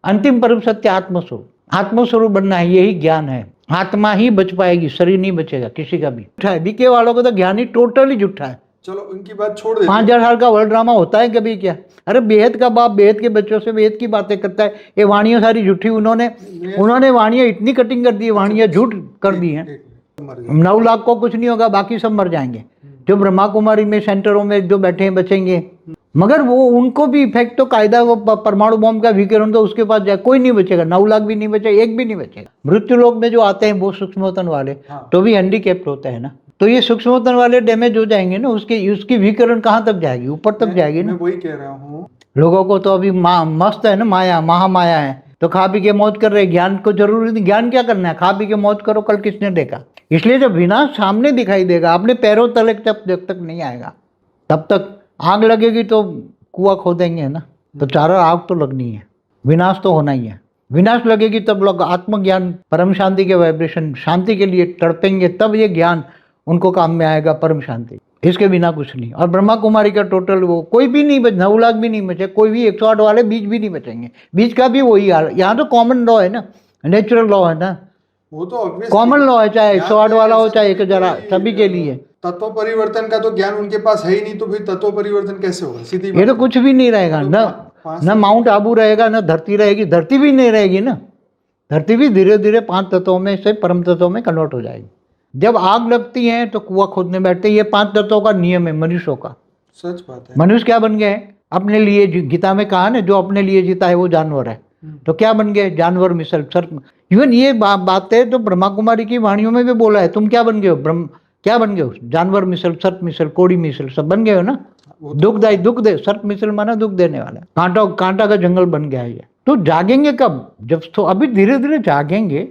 अंतिम परम सत्य आत्मस्वरूप, आत्मस्वरूप बनना है, यही ज्ञान है। आत्मा ही बच पाएगी, शरीर नहीं बचेगा किसी का भी। झूठा है, बीके वालों को तो ज्ञान ही टोटली झूठा है। चलो उनकी बात छोड़ देते 5000 साल का वर्ल्ड ड्रामा होता है कभी क्या? अरे बेहद का बाप बेहद के बच्चों से बेहद की बातें करता है। ये वाणियां सारी झूठी, उन्होंने वाणियां इतनी कटिंग कर दी, वाणियां झूठ कर दी हैं। 9 लाख को कुछ नहीं होगा, बाकी सब मर जाएंगे। जो ब्रह्मा कुमारी में सेंटरों में जो बैठे हैं बचेंगे, मगर वो उनको भी इफेक्ट तो कायदा, वो परमाणु बॉम्ब का विकिरण तो उसके पास जाए, कोई नहीं बचेगा। 9 लाख भी नहीं बचेगा, एक भी नहीं बचेगा। मृत्यु लोक में जो आते हैं वो सूक्ष्मतन वाले तो भी हैंडीकेप्ड होते हैं ना, तो ये सूक्ष्मतन वाले डैमेज हो जाएंगे ना, उसकी विकिरण कहाँ तक जाएगी? ऊपर तक जाएगी ना। मैं वही कह रहा हूँ, लोगों को तो अभी मस्त है ना, माया महामाया है, तो खा पी के मौज कर रहे। ज्ञान को जरूरी नहीं, ज्ञान क्या करना है? खा पी के मौज करो, कल किसने देखा? इसलिए जब विनाश सामने दिखाई देगा, अपने पैरों तले जब तक नहीं आएगा, तब तक आग लगेगी तो कुआं खोदेंगे ना, तो चारों आग तो लगनी है, विनाश तो होना ही है। विनाश लगेगी तब लोग आत्मज्ञान, परम शांति के वाइब्रेशन, शांति के लिए तड़पेंगे, तब ये ज्ञान उनको काम में आएगा, परम शांति। इसके बिना कुछ नहीं। और ब्रह्मा कुमारी का टोटल वो कोई भी नहीं बच, 9 लाख भी नहीं बचे, कोई भी 108 वाले बीज भी नहीं बचेंगे। बीज का भी वही हाल। यहाँ तो कॉमन लॉ है ना, नेचुरल लॉ है ना, वो तो कॉमन लॉ है, चाहे 108 वाला हो चाहे 1000, सभी के लिए। तत्व परिवर्तन का तो ज्ञान उनके पास है ही नहीं, तो फिर तत्व परिवर्तन कैसे होगा? सीधी ये तो कुछ भी नहीं रहेगा न माउंट आबू रहेगा, न धरती रहेगी, धरती भी नहीं रहेगी ना। धरती भी धीरे धीरे 5 तत्वों में से परम तत्वों में कन्वर्ट हो जाएगी। जब आग लगती है तो कुआं खोदने बैठते हैं। ये 5 तत्वों का नियम है मनुष्यों का। सच बात है। मनुष्य क्या बन गए? अपने लिए, गीता में कहा ना, जो अपने लिए जीता है वो जानवर है। तो क्या बन गए? जानवर मिसल सर्प। इवन ये बातें तो ब्रह्मा कुमारी की वाणियों में भी बोला है। तुम क्या बन गए हो? क्या बन गए हो? जानवर मिसल, सर्प मिसल, कोड़ी मिसल, सब बन गए हो ना। दुखदायी, दुख दे, सर्प मिसल माना दुख देने वाला, कांटा का जंगल बन गया है ये। तो जागेंगे कब? जब तो अभी धीरे धीरे जागेंगे,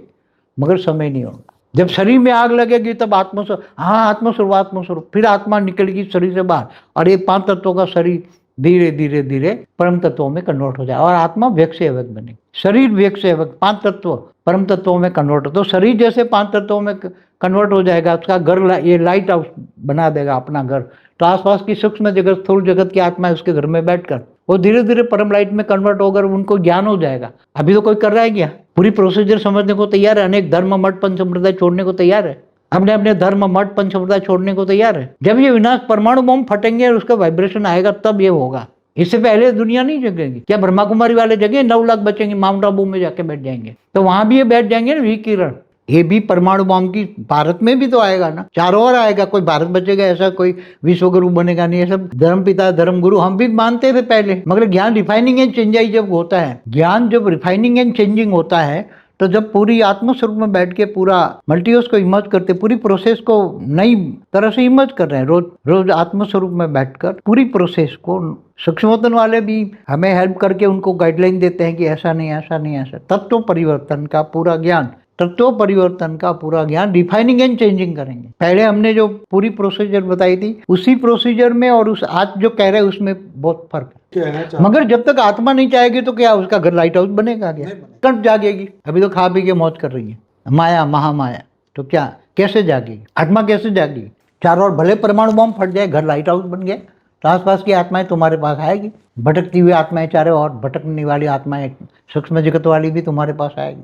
मगर समय नहीं होगा। जब शरीर में आग लगेगी तब आत्मस्वरूप, हाँ आत्मस्वरूप, आत्मस्वरूप, फिर आत्मा निकलेगी शरीर से बाहर, और ये 5 तत्वों का शरीर धीरे धीरे धीरे परम तत्वों में कन्वर्ट हो जाए, और आत्मा व्यक्त से अव्यक्त बने। शरीर व्यक्त से अव्यक्त, 5 तत्व परम तत्वों में कन्वर्ट हो। तो शरीर जैसे 5 तत्वों में कन्वर्ट हो जाएगा, उसका घर, ये लाइट हाउस बना देगा अपना घर। तो आसपास की सूक्ष्म जगत, स्थूल जगत की आत्मा उसके घर में बैठकर वो धीरे धीरे परम लाइट में कन्वर्ट होकर उनको ज्ञान हो जाएगा। अभी तो कोई कर रहा है क्या? पूरी प्रोसीजर समझने को तैयार है, अनेक धर्म मठ पंच संप्रदाय छोड़ने को तैयार है, अपने अपने धर्म मठ पंच संप्रदाय छोड़ने को तैयार है। जब ये विनाश परमाणु बम फटेंगे और उसका वाइब्रेशन आएगा तब ये होगा। इससे पहले दुनिया नहीं जगेगी। क्या ब्रह्मा कुमारी वाले जगह 9 लाख बचेंगे, माउंट आबू में जाके बैठ जाएंगे, तो वहां भी ये बैठ जाएंगे ना विकिरण। ये भी परमाणु बम की भारत में भी तो आएगा ना, चारों ओर आएगा। कोई भारत बचेगा ऐसा कोई विश्व गुरु बनेगा नहीं। ये सब धर्म पिता, धर्म गुरु हम भी मानते थे पहले, मगर ज्ञान रिफाइनिंग एंड चेंजिंग जब होता है, ज्ञान जब रिफाइनिंग एंड चेंजिंग होता है, तो जब पूरी आत्मस्वरूप में बैठ के पूरा मल्टीवर्स को इमर्ज करते, पूरी प्रोसेस को नई तरह से इमर्ज कर रहे हैं, रोज आत्मस्वरूप में बैठकर पूरी प्रोसेस को। सूक्ष्मतन वाले भी हमें हेल्प करके उनको गाइडलाइन देते हैं कि ऐसा नहीं, ऐसा नहीं, ऐसा। तत्व परिवर्तन का पूरा ज्ञान, तत्व परिवर्तन का पूरा ज्ञान रिफाइनिंग एंड चेंजिंग करेंगे। पहले हमने जो पूरी प्रोसीजर बताई थी, उसी प्रोसीजर में और उस आज जो कह रहे हैं उसमें बहुत फर्क है। मगर जब तक आत्मा नहीं चाहेगी तो क्या उसका घर लाइट हाउस बनेगा क्या? कब जागेगी? अभी तो खा पी के मौज कर रही है, माया महामाया। तो क्या, कैसे जागेगी आत्मा? कैसे जागेगी? चारों ओर भले परमाणु बम फट जाए, घर लाइट हाउस बन गया, तो आसपास की आत्माएं तुम्हारे पास आएगी। भटकती हुई आत्माएं चारों ओर, भटकने वाली आत्माएं सूक्ष्म जगत वाली भी तुम्हारे पास आएगी।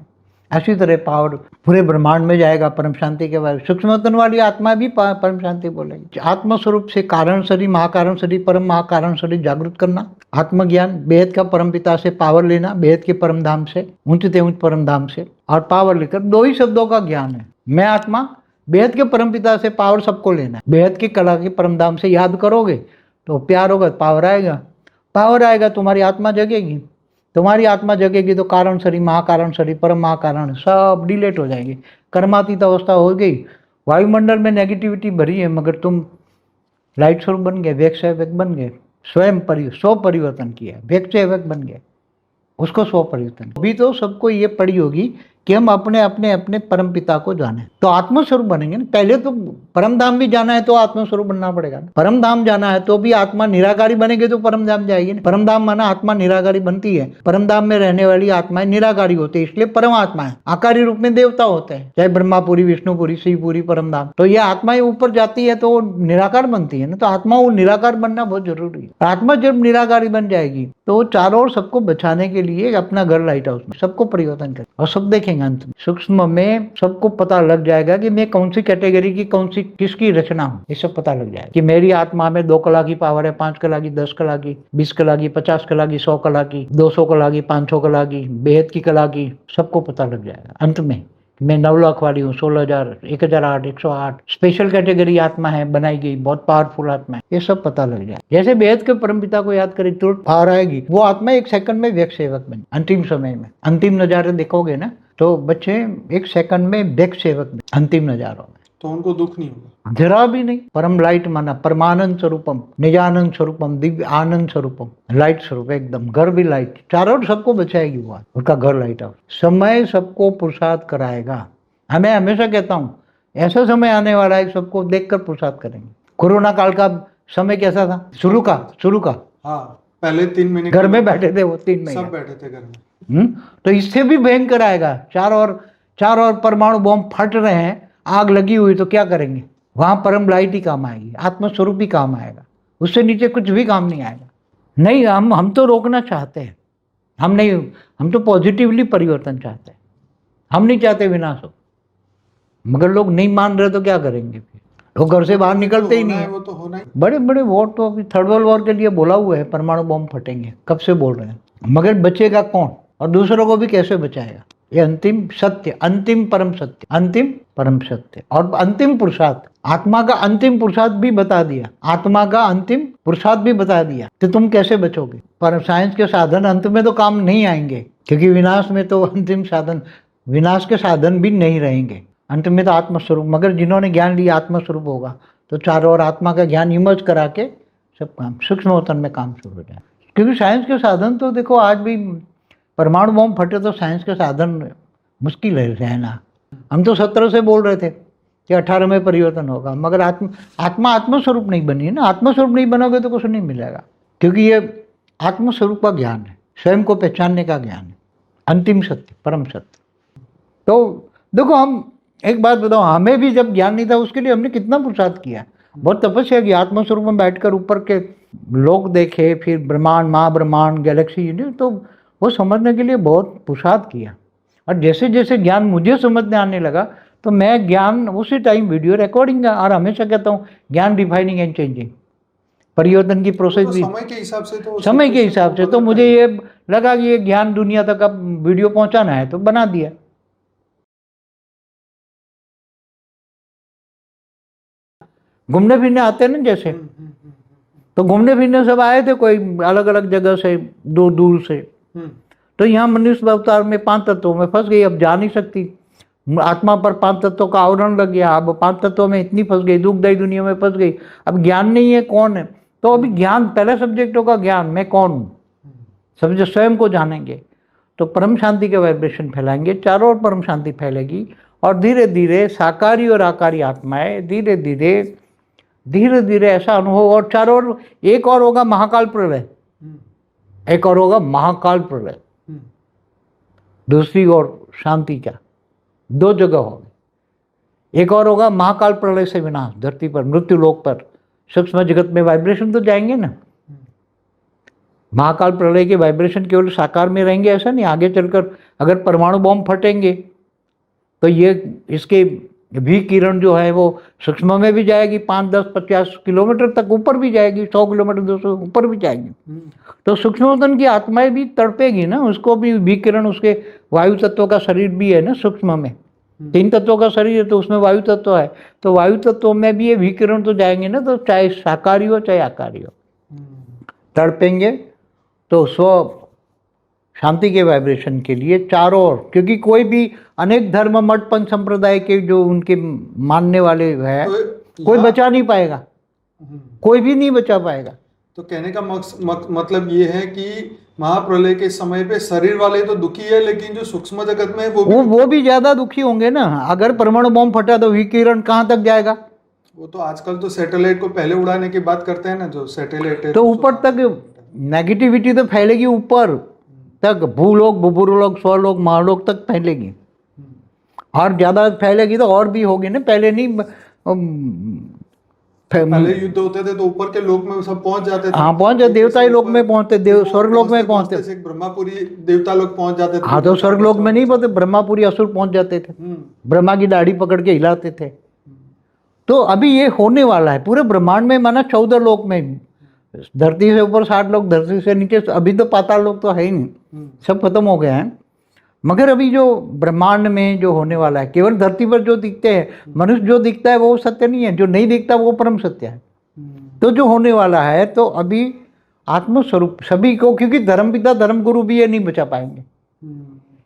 ऐसी तरह पावर पूरे ब्रह्मांड में जाएगा परम शांति के बाद। सूक्ष्मतन वाली आत्मा भी परम शांति बोलेगी। आत्मस्वरूप से कारण शरीर, महाकारण शरीर, परम महाकारण शरीर जागृत करना, आत्मज्ञान, बेहद का परम पिता से पावर लेना, बेहद के परम धाम से, ऊंचते ऊंच परम धाम से, और पावर लेकर 2 ही शब्दों का ज्ञान है, मैं आत्मा। बेहद के परम पिता से पावर सबको लेना है। बेहद की कला के परम धाम से याद करोगे तो प्यार होगा, पावर आएगा। पावर आएगा, तुम्हारी आत्मा जगेगी। तुम्हारी आत्मा जगेगी तो कारण शरीर, महाकारण शरीर, परम महाकारण सब डिलेट हो जाएंगे। कर्मातीत अवस्था हो गई। वायुमंडल में नेगेटिविटी भरी है, मगर तुम लाइट स्वरूप बन गए, व्यक्त से व्यक्त बन गए। स्वयं स्व परिवर्तन किया, व्यक्त से व्यक्त बन गए, उसको स्व परिवर्तन। अभी तो सबको ये पड़ी होगी कि हम अपने अपने अपने परम पिता को जाने, तो आत्मस्वरूप बनेंगे ना। पहले तो परम धाम भी जाना है तो आत्मस्वरूप बनना पड़ेगा ना। परम धाम जाना है तो भी आत्मा निराकारी बनेगी तो परम धाम जाएगी ना। परम धाम माना आत्मा निराकारी बनती है। परम धाम में रहने वाली आत्माएं निराकारी होती है, इसलिए परम आत्मा है। आकारी रूप में देवता होते हैं, चाहे ब्रह्मापुरी, विष्णुपुरी, शिवपुरी, परम धाम। तो ये आत्माएं ऊपर जाती है तो वो निराकार बनती है ना। तो आत्मा वो निराकार बनना बहुत जरूरी है। आत्मा जब निराकारी बन जाएगी तो वो चारों ओर सबको बचाने के लिए अपना घर लाइट हाउस में सबको परिवर्तन करे, और सब देखेंगे अंत में सूक्ष्म में सबको पता लग जाएगा कि मैं कौन सी कैटेगरी की, कौन सी किसकी रचना हूँ। ये सब पता लग जाएगा कि मेरी आत्मा में 2 कला की पावर है, 5 कला की, 10 कला की, 20 कला की, 50 कला की, 100 कला की, 200 कला की, 500 कला की, बेहद की कला की, सबको पता लग जाएगा अंत में। मैं 9 लाख वाली हूँ, 16,000, 1008, 108 स्पेशल कैटेगरी आत्मा है, बनाई गई, बहुत पावरफुल आत्मा है, ये सब पता लग जाए। जैसे बेहद के परमपिता को याद करें तुरंत पावर आएगी। वो आत्मा 1 सेकंड में व्यक्त सेवक बने। अंतिम समय में अंतिम नजारे देखोगे ना तो बच्चे 1 सेकंड में व्यक्त सेवक बने अंतिम नजारों में, तो उनको दुख नहीं होगा, जरा भी नहीं। परम लाइट माना परमानंद स्वरूपम, निजानंद स्वरूपम, दिव्य आनंद स्वरूपम, लाइट स्वरूप एकदम, घर भी लाइट, चारों ओर सबको बचाएगी वो, उनका घर लाइट हाउस। समय सबको पुरुषार्थ कराएगा। हमें हमेशा कहता हूँ ऐसा समय आने वाला है सबको देखकर पुरुषार्थ करेंगे। कोरोना काल का समय कैसा था? शुरू का हाँ, पहले 3 महीने घर में बैठे थे, वो 3 महीने सब बैठे थे घर में। तो इससे भी भयंकर आएगा। चारों ओर परमाणु बॉम्ब फट रहे हैं, आग लगी हुई, तो क्या करेंगे? वहां परम लाइट ही काम आएगी, आत्मस्वरूप ही काम आएगा, उससे नीचे कुछ भी काम नहीं आएगा। नहीं, हम तो रोकना चाहते हैं, हम तो पॉजिटिवली परिवर्तन चाहते हैं, हम नहीं चाहते विनाश हो। मगर लोग नहीं मान रहे तो क्या करेंगे? फिर लोग घर से बाहर निकलते ही नहीं है। वो तो होना ही। बड़े बड़े वॉर तो अभी 3rd वर्ल्ड वॉर के लिए बोला हुआ है, परमाणु बॉम्ब फटेंगे, कब से बोल रहे हैं। मगर बचेगा कौन और दूसरों को भी कैसे बचाएगा? ये अंतिम सत्य, अंतिम परम सत्य और अंतिम पुरुषार्थ, आत्मा का अंतिम पुरुषार्थ भी बता दिया। आत्मा का अंतिम पुरुषार्थ भी बता दिया तो तुम कैसे बचोगे? पर साइंस के साधन अंत में तो काम नहीं आएंगे, क्योंकि विनाश में तो अंतिम साधन, विनाश के साधन भी नहीं रहेंगे। अंत में तो आत्मस्वरूप, मगर जिन्होंने ज्ञान लिया आत्मस्वरूप होगा तो चारों ओर आत्मा का ज्ञान इमर्ज करा के सब काम सूक्ष्म वतन में काम शुरू हो जाए। क्योंकि साइंस के साधन तो देखो, आज भी परमाणु बॉम्ब फटे तो साइंस के साधन मुश्किल है रहना। हम तो 17 से बोल रहे थे कि 18 में परिवर्तन होगा, मगर आत्मा आत्मस्वरूप नहीं बनी है ना। आत्मस्वरूप नहीं बनोगे तो कुछ नहीं मिलेगा, क्योंकि ये आत्मस्वरूप का ज्ञान है, स्वयं को पहचानने का ज्ञान है, अंतिम सत्य, परम सत्य। तो देखो, हम एक बात बताओ, हमें भी जब ज्ञान नहीं था उसके लिए हमने कितना पुरुषार्थ किया, बहुत तपस्या की, आत्मस्वरूप में बैठकर ऊपर के लोग देखे, फिर ब्रह्मांड, महाब्रह्मांड, गैलेक्सी, तो वो समझने के लिए बहुत पुरुषार्थ किया। और जैसे जैसे ज्ञान मुझे समझने आने लगा तो मैं ज्ञान उसी टाइम वीडियो रिकॉर्डिंग, और हमेशा कहता हूँ ज्ञान डिफाइनिंग एंड चेंजिंग, परिवर्तन की प्रोसेस भी समय के हिसाब से, तो समय के हिसाब से। तो मुझे ये लगा कि ये ज्ञान दुनिया तक अब वीडियो पहुंचाना है तो बना दिया। घूमने फिरने आते हैं ना जैसे, तो घूमने फिरने सब आए थे, कोई अलग अलग जगह से, दूर दूर से। तो यहाँ मनुष्य अवतार में 5 तत्वों में फंस गई, अब जा नहीं सकती। आत्मा पर 5 तत्वों का आवरण लग गया, अब 5 तत्वों में इतनी फंस गई, दुखदायी दुनिया में फंस गई। अब ज्ञान नहीं है, कौन है? तो अभी ज्ञान, पहला सब्जेक्ट होगा ज्ञान, मैं कौन हूँ, सब जो स्वयं को जानेंगे तो परम शांति के वाइब्रेशन फैलाएंगे, चारों ओर परम शांति फैलेगी। और धीरे धीरे साकारी और आकारी आत्माएं धीरे धीरे ऐसा अनुभव, और चारों ओर एक और होगा महाकाल प्रलय, एक और होगा महाकाल प्रलय, दूसरी ओर शांति का 2 जगह होगी। एक और होगा महाकाल प्रलय से विनाश, धरती पर, मृत्यु लोक पर, सूक्ष्म जगत में वाइब्रेशन तो जाएंगे ना। महाकाल प्रलय के वाइब्रेशन केवल साकार में रहेंगे ऐसा नहीं, आगे चलकर अगर परमाणु बॉम्ब फटेंगे तो ये इसके भी किरण जो है वो सूक्ष्म में भी जाएगी, 5, 10, 50 किलोमीटर तक ऊपर भी जाएगी, 100 किलोमीटर 200 ऊपर भी जाएगी। तो सूक्ष्मतन की आत्माएं भी तड़पेगी ना, उसको भी विकिरण, उसके वायु तत्व का शरीर भी है ना सूक्ष्म में, 3 तत्वों का शरीर है तो उसमें वायु तत्व है, तो वायु तत्व में भी ये विकिरण तो जाएंगे ना। तो चाहे साकारी हो चाहे आकारी हो, तड़पेंगे। तो स्व शांति के वाइब्रेशन के लिए चारों ओर, क्योंकि कोई भी अनेक धर्म, मठ, पंथ संप्रदाय के जो उनके मानने वाले है, कोई बचा नहीं पाएगा, कोई भी नहीं बचा पाएगा। तो कहने का मतलब ये है कि महाप्रलय के समय पे शरीर वाले तो दुखी है, लेकिन जो सूक्ष्म जगत में है वो भी ज्यादा दुखी होंगे ना। अगर परमाणु बॉम्ब फटा तो विकिरण कहाँ तक जाएगा? वो तो आजकल तो सैटेलाइट को पहले उड़ाने की बात करते हैं ना, जो सैटेलाइट है तो ऊपर तक नेगेटिविटी तो फैलेगी, ऊपर तक भूलोक, भूभुलोक, स्वलोक, महालोक तक फैलेगी। और ज्यादा फैलेगी तो और भी होगी ना। पहले नहीं पहले युद्ध होते थे तो ऊपर के लोक में सब पहुंच जाते थे। हाँ, पहुंच जाते, देवताई लोक में पहुंचते, देव स्वर्ग लोक में पहुंचते। से ब्रह्मापुरी देवता लोग पहुंच जाते थे। हाँ, तो स्वर्ग लोक में नहीं पहुंचते, ब्रह्मापुरी असुर पहुंच जाते थे, ब्रह्मा की दाढ़ी पकड़ के हिलाते थे। तो अभी ये होने वाला है पूरे ब्रह्मांड में, माना 14 लोक में, धरती से ऊपर 60 लोग, धरती से नीचे अभी तो पाताल लोक तो है ही नहीं, सब खत्म हो गए हैं। मगर अभी जो ब्रह्मांड में जो होने वाला है, केवल धरती पर जो दिखते हैं, मनुष्य जो दिखता है वो सत्य नहीं है, जो नहीं दिखता वो परम सत्य है। तो जो होने वाला है, तो अभी आत्मस्वरूप सभी को, क्योंकि धर्मपिता धर्मगुरु भी ये नहीं बचा पाएंगे।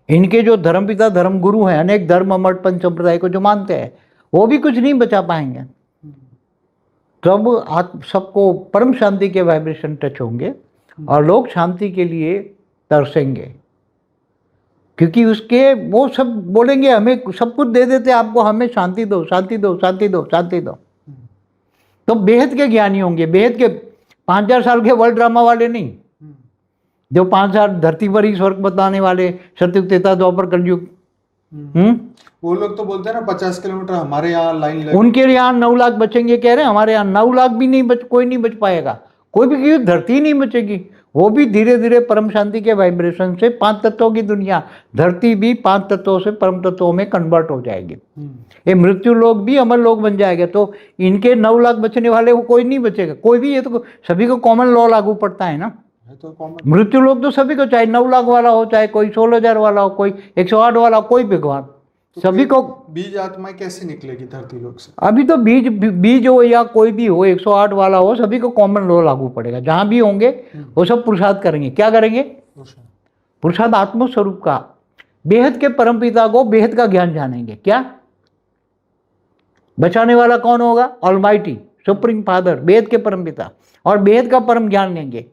इनके जो धर्मपिता धर्मगुरु हैं, अनेक धर्म मठ पंच संप्रदाय को जो मानते हैं, वो भी कुछ नहीं बचा पाएंगे। तब सबको परम शांति के वाइब्रेशन टच होंगे और लोग शांति के लिए तरसेंगे, क्योंकि उसके वो सब बोलेंगे हमें सब कुछ दे देते आपको, हमें शांति दो, शांति दो, शांति दो, शांति दो। तो बेहद के ज्ञानी होंगे, बेहद के 5000 साल के वर्ल्ड ड्रामा वाले नहीं, जो 5000 धरती पर ही स्वर्ग बताने वाले, सतयुग, त्रेता, द्वापर, कलयुग। वो लोग तो बोलते हैं ना 50 किलोमीटर हमारे यहाँ लाइन लगी, उनके यहाँ 9 लाख बचेंगे कह रहे हैं, हमारे यहाँ 9 लाख भी नहीं कोई नहीं बच पाएगा, कोई भी, क्योंकि धरती नहीं बचेगी। वो भी धीरे धीरे परम शांति के वाइब्रेशन से 5 तत्वों की दुनिया, धरती भी 5 तत्वों से परम तत्वों में कन्वर्ट हो जाएगी। ये मृत्यु लोग भी अमर लोग बन जाएंगे। तो इनके 9 लाख बचने वाले को कोई नहीं बचेगा, कोई भी। ये तो सभी को कॉमन लॉ लागू पड़ता है ना, तो मृत्यु लोग तो सभी को, चाहे 9 लाख वाला हो, चाहे कोई 16,000 वाला हो, कोई 108 वाला हो, कोई भगवान, सभी को। बीज आत्मा कैसे निकलेगी धरती लोक से? अभी तो बीज हो या कोई भी हो, 108 वाला हो, सभी को कॉमन लॉ लागू पड़ेगा। जहां भी होंगे वो सब पुरुषार्थ करेंगे। क्या करेंगे? पुरुषार्थ आत्मस्वरूप का, बेहद के परमपिता को, बेहद का ज्ञान जानेंगे। क्या बचाने वाला कौन होगा? ऑलमाइटी सुप्रीम फादर, बेहद के परमपिता, और बेहद का परम ज्ञान लेंगे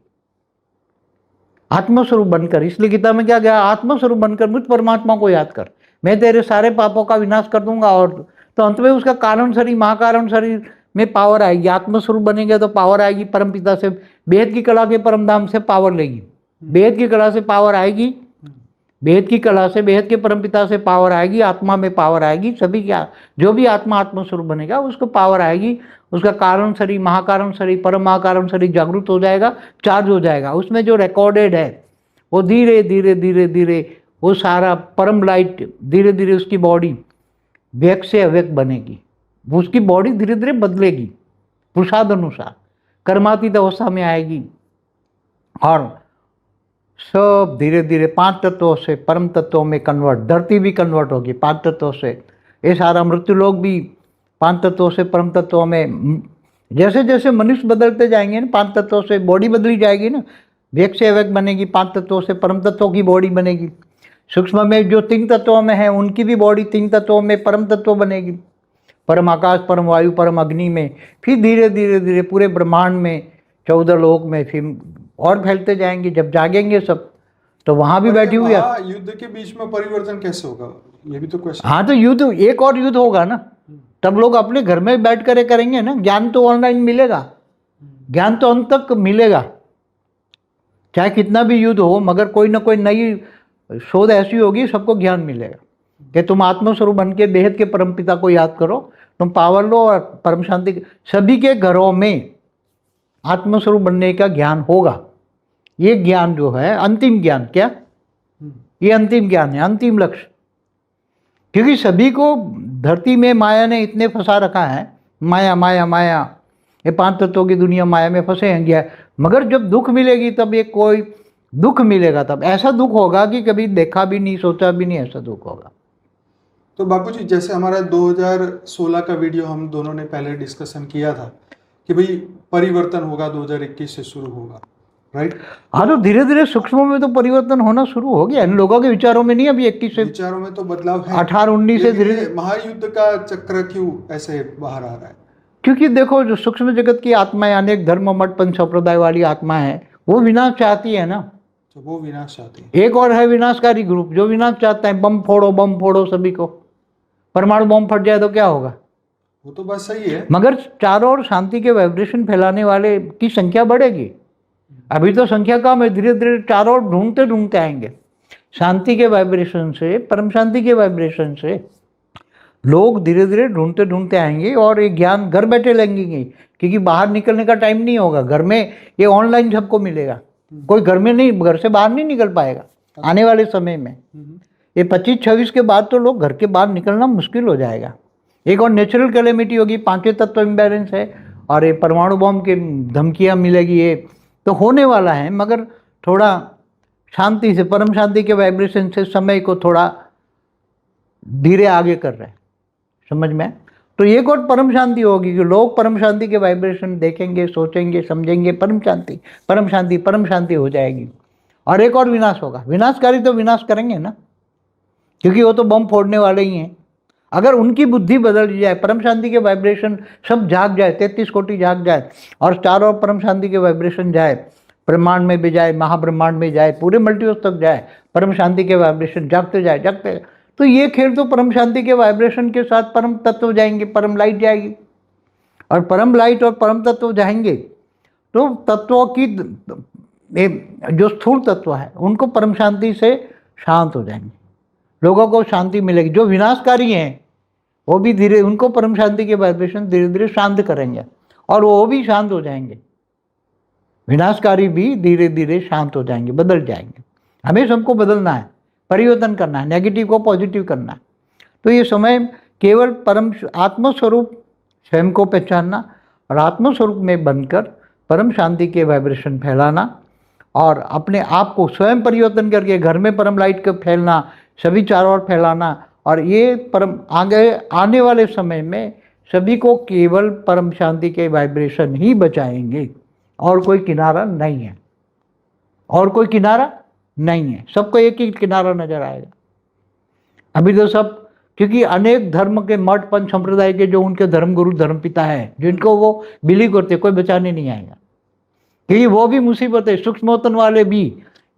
आत्मस्वरूप बनकर। इसलिए गीता में क्या गया? आत्मस्वरूप बनकर मुझ परमात्मा को याद कर, मैं तेरे सारे पापों का विनाश कर दूंगा। और तो अंत में उसका कारण शरीर, महाकारण शरीर में पावर आएगी। आत्मस्वरूप बनेंगे तो पावर आएगी परमपिता से, बेहद की कला के परम धाम से पावर लेगी, बेहद की कला से पावर आएगी, बेहद की कला से, बेहद के परमपिता से पावर आएगी, आत्मा में पावर आएगी। सभी क्या, जो भी आत्मा आत्मस्वरूप बनेगा उसको पावर आएगी। उसका कारण शरीर, महाकारण शरीर, परम महाकारण शरीर जागृत हो जाएगा, चार्ज हो जाएगा। उसमें जो रिकॉर्डेड है वो धीरे धीरे धीरे धीरे वो सारा परम लाइट, धीरे धीरे उसकी बॉडी व्यक्त से अव्यक्त बनेगी। उसकी बॉडी धीरे धीरे बदलेगी पुरुषार्थ अनुसार, कर्मातीत अवस्था में आएगी, और सब धीरे धीरे 5 तत्वों से परम तत्वों में कन्वर्ट, धरती भी कन्वर्ट होगी 5 तत्वों से। ये सारा मृत्यु लोग भी 5 तत्वों से परम तत्वों में, जैसे जैसे मनुष्य बदलते जाएंगे ना, 5 तत्वों से बॉडी बदली जाएगी ना, व्यक्त से अव्यक्त बनेगी, 5 तत्वों से परम तत्वों की बॉडी बनेगी। सूक्ष्म में जो 3 तत्वों में है उनकी भी बॉडी 3 तत्वों में परम तत्व बनेगी, परम आकाश, परम वायु, परम अग्नि में। फिर धीरे धीरे धीरे पूरे ब्रह्मांड में 14 लोक में फिर और फैलते जाएंगे। जब जागेंगे सब तो वहां भी बैठी हुई है। युद्ध के बीच में परिवर्तन कैसे होगा, ये भी तो क्वेश्चन। हाँ, तो युद्ध, एक और युद्ध होगा ना, तब लोग अपने घर में बैठ कर करेंगे ना। ज्ञान तो ऑनलाइन मिलेगा, ज्ञान तो अंत तक मिलेगा, चाहे कितना भी युद्ध हो, मगर कोई ना कोई नई शोध ऐसी होगी, सबको ज्ञान मिलेगा कि तुम आत्मस्वरूप बन के बेहद के परमपिता को याद करो, तुम पावर लो और परम शांति। सभी के घरों में आत्मस्वरूप बनने का ज्ञान होगा। ये ज्ञान जो है अंतिम ज्ञान, क्या ये अंतिम ज्ञान है, अंतिम लक्ष्य। क्योंकि सभी को धरती में माया ने इतने फंसा रखा है, माया माया माया, ये 5 तत्वों की दुनिया माया में फंसे हैं गया। मगर जब दुख मिलेगी तब ये कोई दुख मिलेगा, तब ऐसा दुख होगा कि कभी देखा भी नहीं, सोचा भी नहीं, ऐसा दुख होगा। तो बापूजी, जैसे हमारा 2016 का वीडियो हम दोनों ने पहले डिस्कशन किया था कि भाई परिवर्तन होगा, 2021 से शुरू होगा, राइट? हाँ, तो धीरे धीरे सूक्ष्म में तो परिवर्तन होना शुरू हो गया। इन लोगों के विचारों में नहीं, अभी 21 से विचारों में तो बदलाव है, 18-19 से धीरे। महायुद्ध का चक्र क्यों ऐसे बाहर आ रहा है? क्योंकि देखो, जो सूक्ष्म जगत की आत्माएं, अनेक धर्म मठ पंच संप्रदाय वाली आत्मा है, वो विनाश चाहती है ना। तो वो विनाश चाहते हैं। एक और है विनाशकारी ग्रुप जो विनाश चाहता है, बम फोड़ो सभी को, परमाणु बम फट जाए तो क्या होगा। वो तो बात सही है, मगर चारों ओर शांति के वाइब्रेशन फैलाने वाले की संख्या बढ़ेगी। अभी तो संख्या कम है, धीरे धीरे चारों ओर ढूंढते ढूंढते आएंगे। शांति के वाइब्रेशन से, परम शांति के वाइब्रेशन से लोग धीरे धीरे ढूंढते ढूंढते आएंगे और ये ज्ञान घर बैठे लेंगे, क्योंकि बाहर निकलने का टाइम नहीं होगा। घर में ये ऑनलाइन सबको मिलेगा, कोई घर में नहीं, घर से बाहर नहीं निकल पाएगा आने वाले समय में। ये 25-26 के बाद तो लोग घर के बाहर निकलना मुश्किल हो जाएगा। एक और नेचुरल कैलेमिटी होगी, पांचवें तत्व इम्बैलेंस है, और ये परमाणु बम की धमकियाँ मिलेगी, ये तो होने वाला है। मगर थोड़ा शांति से, परम शांति के वाइब्रेशन से समय को थोड़ा धीरे आगे कर रहे हैं, समझ में। तो एक और परम शांति होगी कि लोग परम शांति के वाइब्रेशन देखेंगे, सोचेंगे, समझेंगे, परम शांति हो जाएगी। और एक और विनाश होगा। विनाशकारी तो विनाश करेंगे ना, क्योंकि वो तो बम फोड़ने वाले ही हैं। अगर उनकी बुद्धि बदल जाए, परम शांति के वाइब्रेशन सब जाग जाए, 33 कोटि जाग जाए और चारों ओर परम शांति के वाइब्रेशन जाए, ब्रह्मांड में भी जाए, महाब्रह्मांड में जाए, पूरे मल्टीवर्स तक जाए, परम शांति के वाइब्रेशन जागते जाए, तो ये खेल तो परम शांति के वाइब्रेशन के साथ परम तत्व जाएंगे, परम लाइट जाएगी। और परम लाइट और परम तत्व जाएंगे तो तत्वों की जो स्थूल तत्व है उनको परम शांति से शांत हो जाएंगे, लोगों को शांति मिलेगी। जो विनाशकारी हैं वो भी धीरे, उनको परम शांति के वाइब्रेशन धीरे धीरे शांत करेंगे और वो भी शांत हो जाएंगे। विनाशकारी भी धीरे धीरे शांत हो जाएंगे, बदल जाएंगे। हमें सबको बदलना है, परिवर्तन करना है, नेगेटिव को पॉजिटिव करना है। तो ये समय केवल परम आत्मस्वरूप स्वयं को पहचानना और आत्मस्वरूप में बनकर परम शांति के वाइब्रेशन फैलाना और अपने आप को स्वयं परिवर्तन करके घर में परम लाइट का फैलना, सभी चारों ओर फैलाना। और ये परम आगे आने वाले समय में सभी को केवल परम शांति के वाइब्रेशन ही बचाएंगे, और कोई किनारा नहीं है, और कोई किनारा नहीं है। सबको एक ही किनारा नजर आएगा। अभी तो सब, क्योंकि अनेक धर्म के मठ पंच संप्रदाय के जो उनके धर्मगुरु धर्मपिता है, जिनको वो बिलीव करते, कोई बचाने नहीं आएगा, क्योंकि वो भी मुसीबत है। सूक्ष्मोतन वाले भी,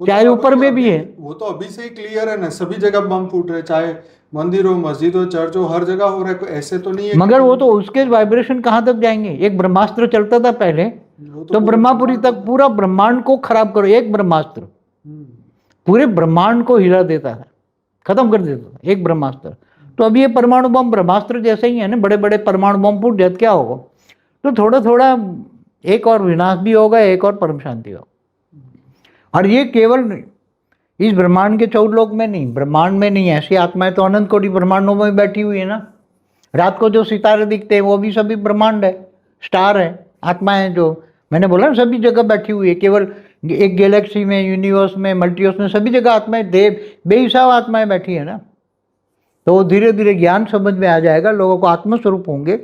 चाहे ऊपर में भी है, वो तो अभी से ही क्लियर है ना, सभी जगह बम फूट रहे, चाहे मंदिर हो, मस्जिद हो, चर्च हो, हर जगह हो रहा है, ऐसे तो नहीं है। मगर वो तो उसके वाइब्रेशन कहाँ तक जाएंगे। एक ब्रह्मास्त्र चलता था पहले, तो ब्रह्मापुरी तक पूरा ब्रह्मांड को खराब करो, एक ब्रह्मास्त्र पूरे ब्रह्मांड को हिला देता था, खत्म कर देता था एक ब्रह्मास्त्र। तो अभी ये परमाणु बम ब्रह्मास्त्र जैसे ही है ना, बड़े बड़े परमाणु बम फूट जाए क्या होगा। तो थोड़ा थोड़ा एक और विनाश भी होगा, एक और परम शांति होगा। और ये केवल इस ब्रह्मांड के 14 लोक में नहीं, ब्रह्मांड में नहीं, ऐसी आत्माएं तो अनंत कोटि ब्रह्मांडों में बैठी हुई है ना। रात को जो सितारे दिखते हैं वो भी सभी ब्रह्मांड है, स्टार है, आत्माएं जो मैंने बोला ना सभी जगह बैठी हुई है। केवल एक गैलेक्सी में, यूनिवर्स में, मल्टीवर्स में सभी जगह आत्माएं, देव बेहिसाब आत्माएं बैठी है ना। तो धीरे धीरे ज्ञान समझ में आ जाएगा, लोगों को आत्मस्वरूप होंगे।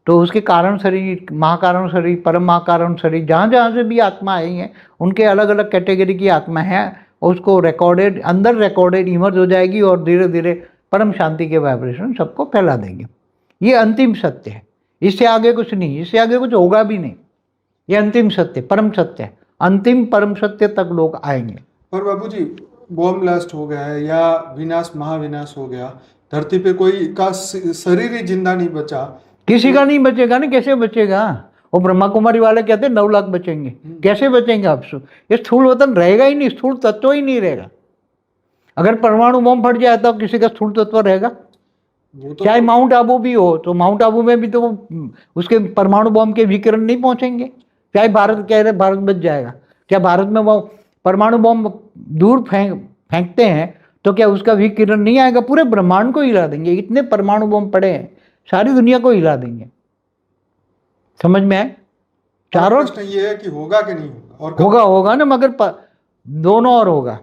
तो उसके कारण शरीर, महाकारण शरीर, परम महाकारण शरीर, जहाँ जहाँ से भी आत्मा आई हैं उनके अलग अलग कैटेगरी की आत्मा है, उसको रिकॉर्डेड, अंदर रिकॉर्डेड इमर्ज हो जाएगी और धीरे धीरे परम शांति के वाइब्रेशन सबको फैला देंगे। ये अंतिम सत्य है, इससे आगे कुछ नहीं, इससे आगे कुछ होगा भी नहीं। ये अंतिम सत्य, परम सत्य है, अंतिम परम सत्य तक लोग आएंगे। पर बाबूजी, बॉम्ब ब्लास्ट हो गया है या विनाश, महाविनाश हो गया, धरती पे कोई का शरीर ही जिंदा नहीं बचा, किसी का नहीं बचेगा ना। कैसे बचेगा? वो ब्रह्मा कुमारी वाले कहते हैं 9 लाख बचेंगे, कैसे बचेंगे आप? ये स्थूल वतन रहेगा ही नहीं, स्थूल तत्व ही नहीं रहेगा। अगर परमाणु बम फट जाए तो किसी का स्थूल तत्व रहेगा? तो चाहे माउंट आबू भी हो, तो माउंट आबू में भी तो उसके परमाणु बम के विकिरण नहीं पहुंचेंगे। चाहे भारत कह रहे भारत बच जाएगा, क्या भारत में वो परमाणु बम दूर फेंकते हैं तो क्या उसका विकिरण नहीं आएगा? पूरे ब्रह्मांड को हिला देंगे। इतने परमाणु बम पड़े हैं, सारी दुनिया को हिला देंगे। समझ में आए? चारों प्रश्न ये है कि होगा कि नहीं होगा, और होगा ना, मगर दोनों और होगा।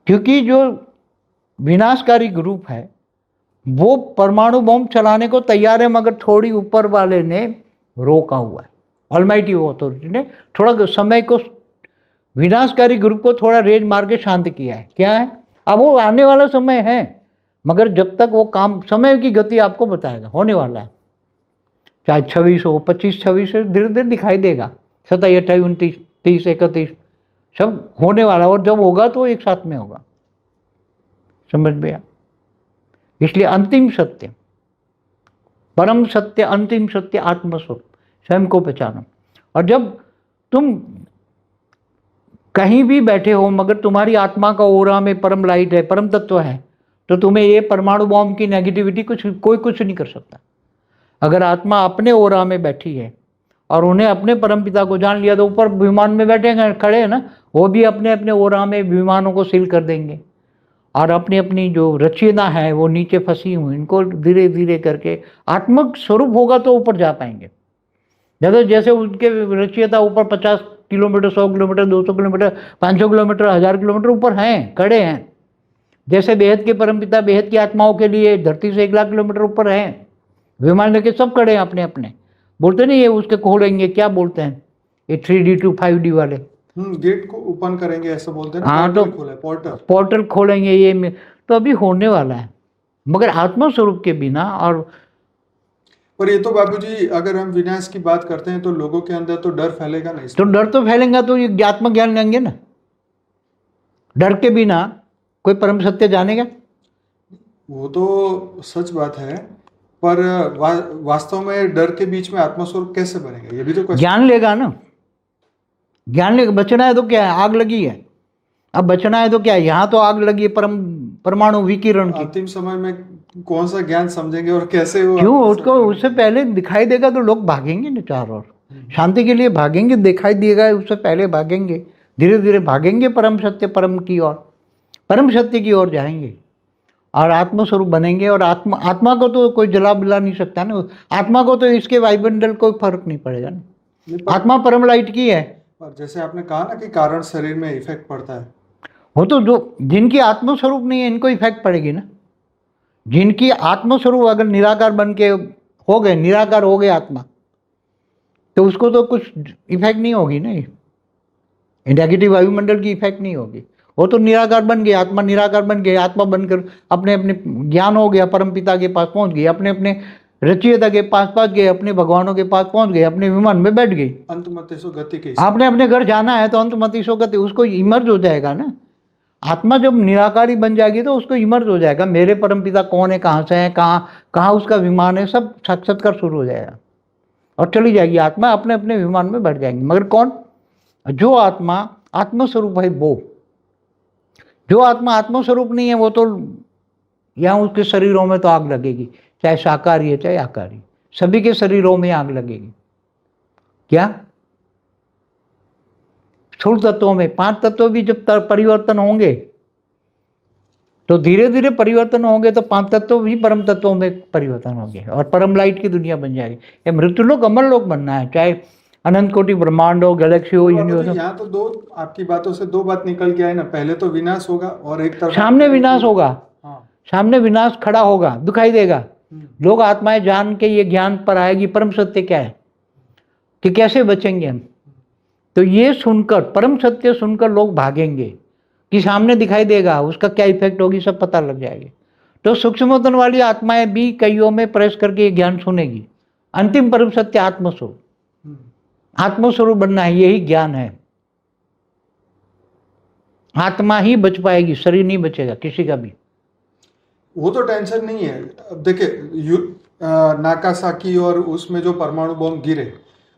क्योंकि जो विनाशकारी ग्रुप है वो परमाणु बम चलाने को तैयार है, मगर थोड़ी ऊपर वाले ने रोका हुआ है, ऑलमाइटी अथॉरिटी ने थोड़ा समय को, विनाशकारी ग्रुप को थोड़ा रेंज मार के शांत किया है। क्या है? अब वो आने वाला समय है, मगर जब तक वो काम, समय की गति आपको बताएगा, होने वाला है। चाहे 26 हो, 25-26 धीरे धीरे दिखाई देगा, 27, 28, 29, 30, 31, सब होने वाला, और जब होगा तो एक साथ में होगा। समझ में आया? इसलिए अंतिम सत्य, परम सत्य, अंतिम सत्य आत्मस्वरूप, स्वयं को पहचानो। और जब तुम कहीं भी बैठे हो मगर तुम्हारी आत्मा का ओरा में परम लाइट है, परम तत्व है, तो तुम्हें ये परमाणु बॉम्ब की नेगेटिविटी कोई कुछ नहीं कर सकता। अगर आत्मा अपने ओरा में बैठी है और उन्हें अपने परम पिता को जान लिया, तो ऊपर विमान में बैठे खड़े हैं ना, वो भी अपने अपने ओरा में विमानों को सील कर देंगे, और अपनी अपनी जो रचना है वो नीचे फंसी हुई, इनको धीरे धीरे करके आत्मक स्वरूप होगा तो ऊपर जा पाएंगे। जैसे उनके रचयिता ऊपर 50 kilometre, 100 kilometre, 200 kilometre, 500 kilometre, 1000 kilometre ऊपर हैं, खड़े हैं। जैसे बेहद के परमपिता बेहद की आत्माओं के लिए धरती से 1 लाख किलोमीटर ऊपर हैं, विमान लेके सब खड़े हैं अपने अपने। बोलते नहीं ये उसके खोलेंगे, क्या बोलते हैं ये 3D to 5D वाले, गेट को ओपन करेंगे ऐसा बोलते हैं। हाँ, तो पोर्टल खोलेंगे ये, तो अभी होने वाला है। मगर आत्मा स्वरूप के बिना, और पर ये तो बाबूजी अगर हम विनाश की बात करते हैं तो लोगों के अंदर तो डर फैलेगा ना। तो डर तो फैलेगा, तो ये आत्म ज्ञान लेंगे ना। डर के बिना कोई परम सत्य जानेगा? वो तो सच बात है, पर वास्तव में डर के बीच में आत्मस्वरूप कैसे बनेगा, ये भी तो ज्ञान लेगा ना। ज्ञान लेगा। बचना है तो क्या है, आग लगी है, अब बचना है तो क्या है, यहाँ तो आग लगी है परमाणु विकिरण की। अंतिम समय में कौन सा ज्ञान समझेंगे और कैसे वो, क्यों उसको उससे पहले दिखाई देगा तो लोग भागेंगे ना चारों ओर, शांति के लिए भागेंगे, दिखाई देगा उससे पहले भागेंगे, धीरे धीरे भागेंगे परम सत्य, परम की ओर, परम सत्य की ओर जाएंगे और आत्मस्वरूप बनेंगे। और आत्मा को तो कोई जला बिला नहीं सकता ना, आत्मा को तो इसके वायुमंडल कोई फर्क नहीं पड़ेगा ना, आत्मा परम लाइट की है। पर जैसे आपने कहा ना कि कारण शरीर में इफेक्ट पड़ता है, वो तो जो जिनकी आत्मस्वरूप नहीं है इनको इफेक्ट पड़ेगी ना। जिनकी आत्मस्वरूप अगर निराकार बन के हो गए, निराकार हो गए आत्मा, तो उसको तो कुछ इफेक्ट नहीं होगी ना, ये नेगेटिव वायुमंडल की इफेक्ट नहीं होगी। वो तो निराकार बन गए, आत्मा निराकार बन गए, आत्मा बनकर अपने अपने ज्ञान हो गया, परम पिता के पास पहुंच गए, अपने अपने रचयिता के पास पहुंच गए, अपने भगवानों के पास पहुंच गए, अपने विमान में बैठ गए। अंतमतेसो गति के आपने अपने घर जाना है तो अंतमतिसो गति, उसको इमर्ज हो जाएगा ना। आत्मा जब निराकारी बन जाएगी तो उसको इमर्ज हो जाएगा, मेरे परमपिता कौन है, कहाँ से है, कहाँ उसका विमान है, सब साक्षात्कार शुरू हो जाएगा और चली जाएगी आत्मा, अपने अपने विमान में बैठ जाएंगे। मगर कौन? जो आत्मा आत्मस्वरूप है वो। जो आत्मा आत्मस्वरूप नहीं है वो तो यहाँ उसके शरीरों में तो आग लगेगी, चाहे शाकाहारी है चाहे आकारी, सभी के शरीरों में आग लगेगी। क्या? स्थूल तत्वों में 5 तत्व भी जब परिवर्तन होंगे तो धीरे धीरे परिवर्तन होंगे, तो 5 तत्व भी परम तत्वों में परिवर्तन होंगे और परम लाइट की दुनिया बन जाएगी। ये मृत्युलोक अमरलोक बनना है, चाहे अनंत कोटि ब्रह्मांड हो, गैलेक्सी हो, यूनिवर्स हो। यहाँ तो दो आपकी बातों से 2 बात निकल के आए ना, पहले तो विनाश होगा और एक तरफ सामने विनाश होगा। हाँ, सामने विनाश खड़ा होगा, दिखाई देगा। लोग आत्माएं जान के ये ज्ञान पर आएगी परम सत्य क्या है, कि कैसे बचेंगे हम। तो ये सुनकर, परम सत्य सुनकर लोग भागेंगे कि सामने दिखाई देगा, उसका क्या इफेक्ट होगी सब पता लग जाएगी। तो सूक्ष्मतन वाली आत्माएं भी कईयों में प्रवेश करके ये ज्ञान सुनेगी। अंतिम परम सत्य आत्मस्वरूप, आत्मस्वरूप बनना है, यही ज्ञान है। आत्मा ही बच पाएगी, शरीर नहीं बचेगा किसी का भी। वो तो टेंशन नहीं है। अब देखिए नागासाकी और उसमें जो परमाणु बॉम्ब गिरे,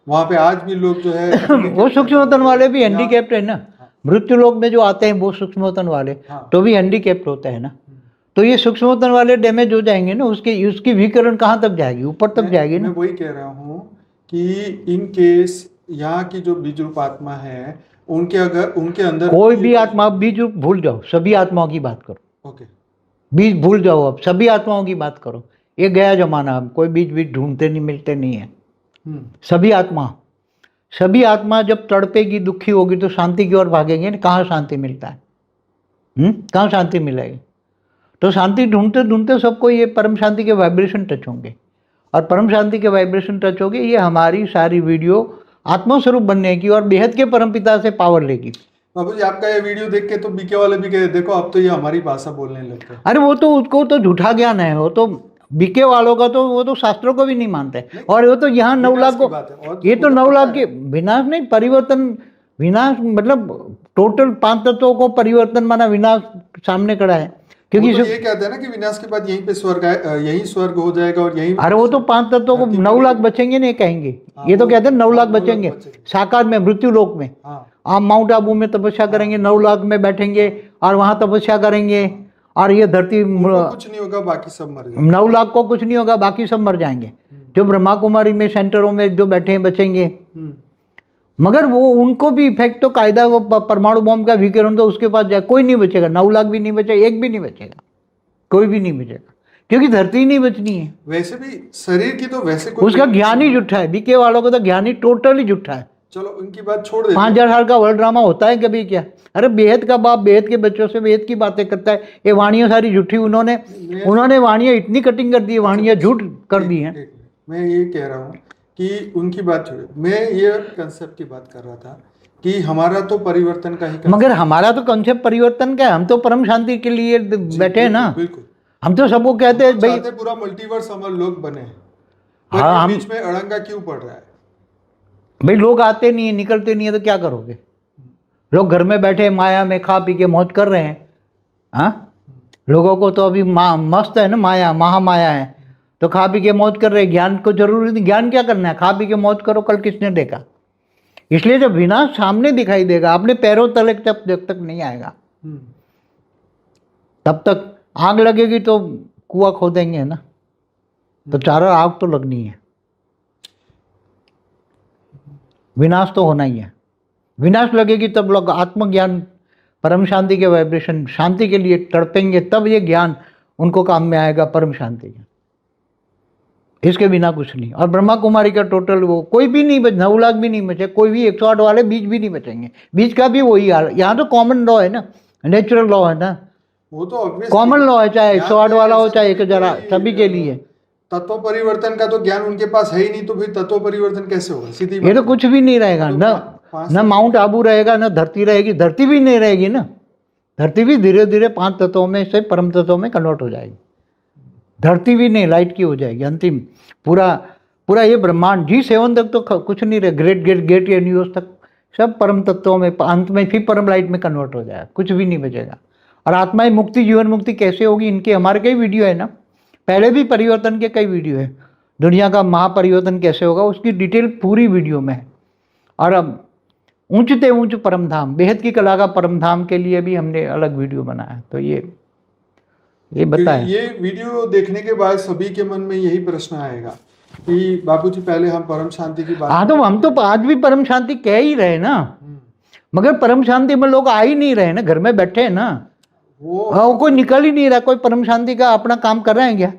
वहां पे आज भी लोग जो है वो सूक्ष्मतन वाले भी हैंडीकैप्ट है ना। मृत्यु लोक में जो आते हैं वो सूक्ष्मतन वाले तो भी हैंडीकैप्ट होते हैं ना। तो ये सूक्ष्मतन वाले डैमेज हो जाएंगे ना, उसकी विकिरण कहाँ तक जाएगी, ऊपर तक जाएगी ना। मैं वही कह रहा हूँ कि इन केस यहाँ की जो बीज रूप आत्मा है, उनके अंदर कोई भी आत्मा, बीज रूप भूल जाओ, सभी आत्माओं की बात करो। ओके, बीज भूल जाओ, अब सभी आत्माओं की बात करो। ये गया जमाना, अब कोई बीज ढूंढते नहीं, मिलते नहीं है। सभी आत्मा जब तड़पेगी, दुखी होगी तो शांति की ओर भागेंगे ना। कहाँ शांति मिलता है? कहाँ शांति मिलेगी? तो शांति ढूंढते ढूंढते सबको ये परम शांति के वाइब्रेशन टच होंगे, और परम शांति के वाइब्रेशन टच होंगे। ये हमारी सारी वीडियो आत्मस्वरूप बनने की और बेहद के परम पिता से पावर लेगी। बाबू जी, आपका ये वीडियो देख के तो बीके वाले भी कहे देखो अब तो ये हमारी भाषा बोलने लगते हैं। अरे वो तो उसको तो झूठा ज्ञान है, वो तो बीके वालों का, तो वो तो शास्त्रों को भी नहीं मानते। और वो तो यहाँ 9 लाख को, ये तो 9 लाख के विनाश नहीं, परिवर्तन विनाश मतलब टोटल 5 तत्वों को परिवर्तन माना विनाश सामने खड़ा है, क्योंकि वो तो ये कहते हैं ना कि विनाश के बाद यहीं पे स्वर्ग यही स्वर्ग हो जाएगा और यहीं अरे वो तो 5 तत्वों को 9 लाख बचेंगे नहीं कहेंगे, ये तो कहते हैं 9 लाख बचेंगे साकार में, मृत्यु लोक में। आप माउंट आबू में तपस्या करेंगे, 9 लाख में बैठेंगे और वहां तपस्या करेंगे, और ये धरती कुछ नहीं होगा, बाकी सब मर जाएंगे। 9 लाख को कुछ नहीं होगा, बाकी सब मर जाएंगे। जो ब्रह्मा कुमारी में सेंटरों में जो बैठे हैं बचेंगे, मगर वो उनको भी इफेक्ट तो कायदा, वो परमाणु बॉम्ब का विकिरण तो उसके पास जाए, कोई नहीं बचेगा। 9 लाख भी नहीं बचेगा, एक भी नहीं बचेगा, कोई भी नहीं बचेगा, क्योंकि धरती ही नहीं बचनी है। वैसे भी शरीर की तो वैसे कोई उसका ज्ञान ही झूठा है, बीके वालों को तो ज्ञान ही टोटली झूठा है। चलो उनकी बात छोड़ देते 5000 साल का वर्ल्ड ड्रामा होता है कभी क्या? अरे बेहद का बाप बेहद के बच्चों से बेहद की बातें करता है। ये वाणियां सारी झूठी, उन्होंने वाणियां इतनी कटिंग कर दी, वाणियां झूठ कर दी हैं। मैं ये कह रहा हूँ कि उनकी बात छोड़े, मैं ये कंसेप्ट की बात कर रहा था कि हमारा तो परिवर्तन का ही मगर हमारा तो कंसेप्ट परिवर्तन का है, हम तो परम शांति के लिए बैठे हैं ना। बिल्कुल, हम तो सबको कहते हैं भाई पूरा मल्टीवर्स अमर लोग बने, हाँ, हम बीच में अड़ंगा क्यों पड़ रहा है? भाई लोग आते नहीं है, निकलते नहीं है, तो क्या करोगे? लोग घर में बैठे माया में खा पी के मौज कर रहे हैं। हाँ, लोगों को तो अभी मस्त है ना, माया महामाया है, तो खा पी के मौज कर रहे हैं। ज्ञान को जरूरी नहीं, ज्ञान क्या करना है? खा पी के मौज करो, कल किसने देखा? इसलिए जब विनाश सामने दिखाई देगा, अपने पैरों तले जब तक नहीं आएगा, तब तक आग लगेगी तो कुआं खोदेंगे ना, तो चारों आग तो लगनी है। विनाश तो होना ही है। विनाश लगेगी तब लोग आत्मज्ञान, परम शांति के वाइब्रेशन, शांति के लिए तड़पेंगे, तब ये ज्ञान उनको काम में आएगा, परम शांति का। इसके बिना कुछ नहीं। और ब्रह्मा कुमारी का टोटल वो कोई भी नहीं बच, 9 लाख भी नहीं बचे, कोई भी 108 वाले बीज भी नहीं बचेंगे। बीज का भी वही हाल। यहाँ तो कॉमन लॉ है ना, नेचुरल लॉ है ना, वो तो कॉमन लॉ है, चाहे 108 वाला हो चाहे 1000, सभी के लिए। तत्व परिवर्तन का तो ज्ञान उनके पास है ही नहीं, तो फिर तत्व परिवर्तन कैसे होगा? सीधी ये तो कुछ भी नहीं रहेगा, न माउंट आबू रहेगा, न धरती रहेगी। धरती भी नहीं रहेगी ना, धरती भी धीरे धीरे 5 तत्वों में से परम तत्वों में कन्वर्ट हो जाएगी। धरती भी नहीं, लाइट की हो जाएगी अंतिम। पूरा ये ब्रह्मांड G7 तक तो कुछ नहीं रहे, ग्रेट यूनिवर्स तक सब परम तत्वों में, अंत में फिर परम लाइट में कन्वर्ट हो जाएगा, कुछ भी नहीं बचेगा। और आत्माएं मुक्ति, जीवन मुक्ति कैसे होगी? इनके हमारे कई वीडियो है ना, पहले भी परिवर्तन के कई वीडियो है। दुनिया का महापरिवर्तन कैसे होगा उसकी डिटेल पूरी वीडियो में है। और अब ऊंचते ऊंच परम धाम, बेहद की कला का परम धाम के लिए भी हमने अलग वीडियो बनाया। तो ये बताएं। ये वीडियो देखने के बाद सभी के मन में यही प्रश्न आएगा कि बापूजी पहले हम परम शांति की बात, हाँ तो हम तो आज भी परम शांति कह ही रहे ना, मगर परम शांति में लोग आ ही नहीं रहे ना, घर में बैठे हैं ना, वो कोई निकल ही नहीं रहा, कोई परम शांति का अपना काम कर रहे हैं क्या?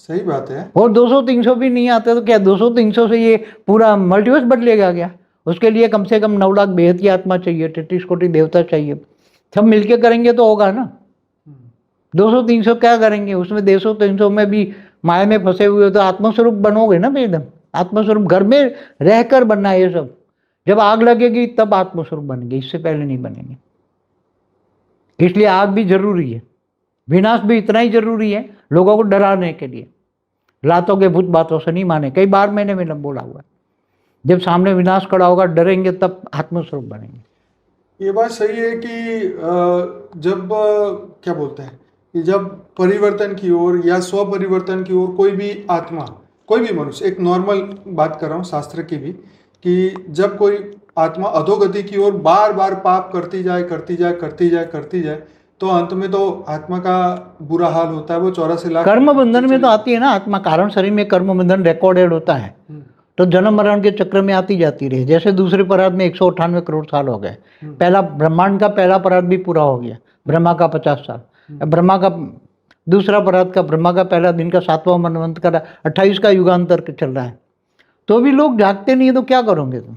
सही बात है। और 200-300 भी नहीं आते तो क्या 200-300 से ये पूरा मल्टीवर्स बदलेगा क्या? उसके लिए कम से कम 9 लाख बेहद की आत्मा चाहिए, 33 कोटि देवता चाहिए, सब मिलके करेंगे तो होगा ना। 200-300 क्या करेंगे? उसमें 200-300 में भी माया में फंसे हुए तो आत्मस्वरूप बनोगे ना एकदम। आत्मस्वरूप घर में रहकर बनना है ये सब। जब आग लगेगी तब आत्मस्वरूप बनेंगे, इससे पहले नहीं बनेंगे। इसलिए आग भी जरूरी है, विनाश भी इतना ही जरूरी है, लोगों को डराने के लिए। लातों के भूत बातों से नहीं माने, कई बार मैंने बोला हुआ है। जब सामने विनाश खड़ा होगा, डरेंगे तब आत्मस्वरूप बनेंगे। ये बात सही है कि जब क्या बोलते हैं कि जब परिवर्तन की ओर या स्व परिवर्तन की ओर कोई भी आत्मा, कोई भी मनुष्य, एक नॉर्मल बात कर रहा हूँ शास्त्र की भी, कि जब कोई आत्मा अधोगति की ओर बार बार पाप करती जाए तो अंत में तो आत्मा का बुरा हाल होता है। वो 84 लाख कर्म बंधन में तो आती है ना आत्मा, कारण शरीर में कर्म बंधन रिकॉर्डेड होता है, तो जन्म मरण के चक्र में आती जाती रही। जैसे दूसरे परार्थ में 198 करोड़ साल हो गए, पहला ब्रह्मांड का पहला परार्थ भी पूरा हो गया, ब्रह्मा का 50 साल, ब्रह्मा का दूसरा परार्थ का, ब्रह्मा का पहला दिन का 7वां मनवंत का 28 का युगांतर चल रहा है, तो भी लोग जागते नहीं है, तो क्या करोगे तुम?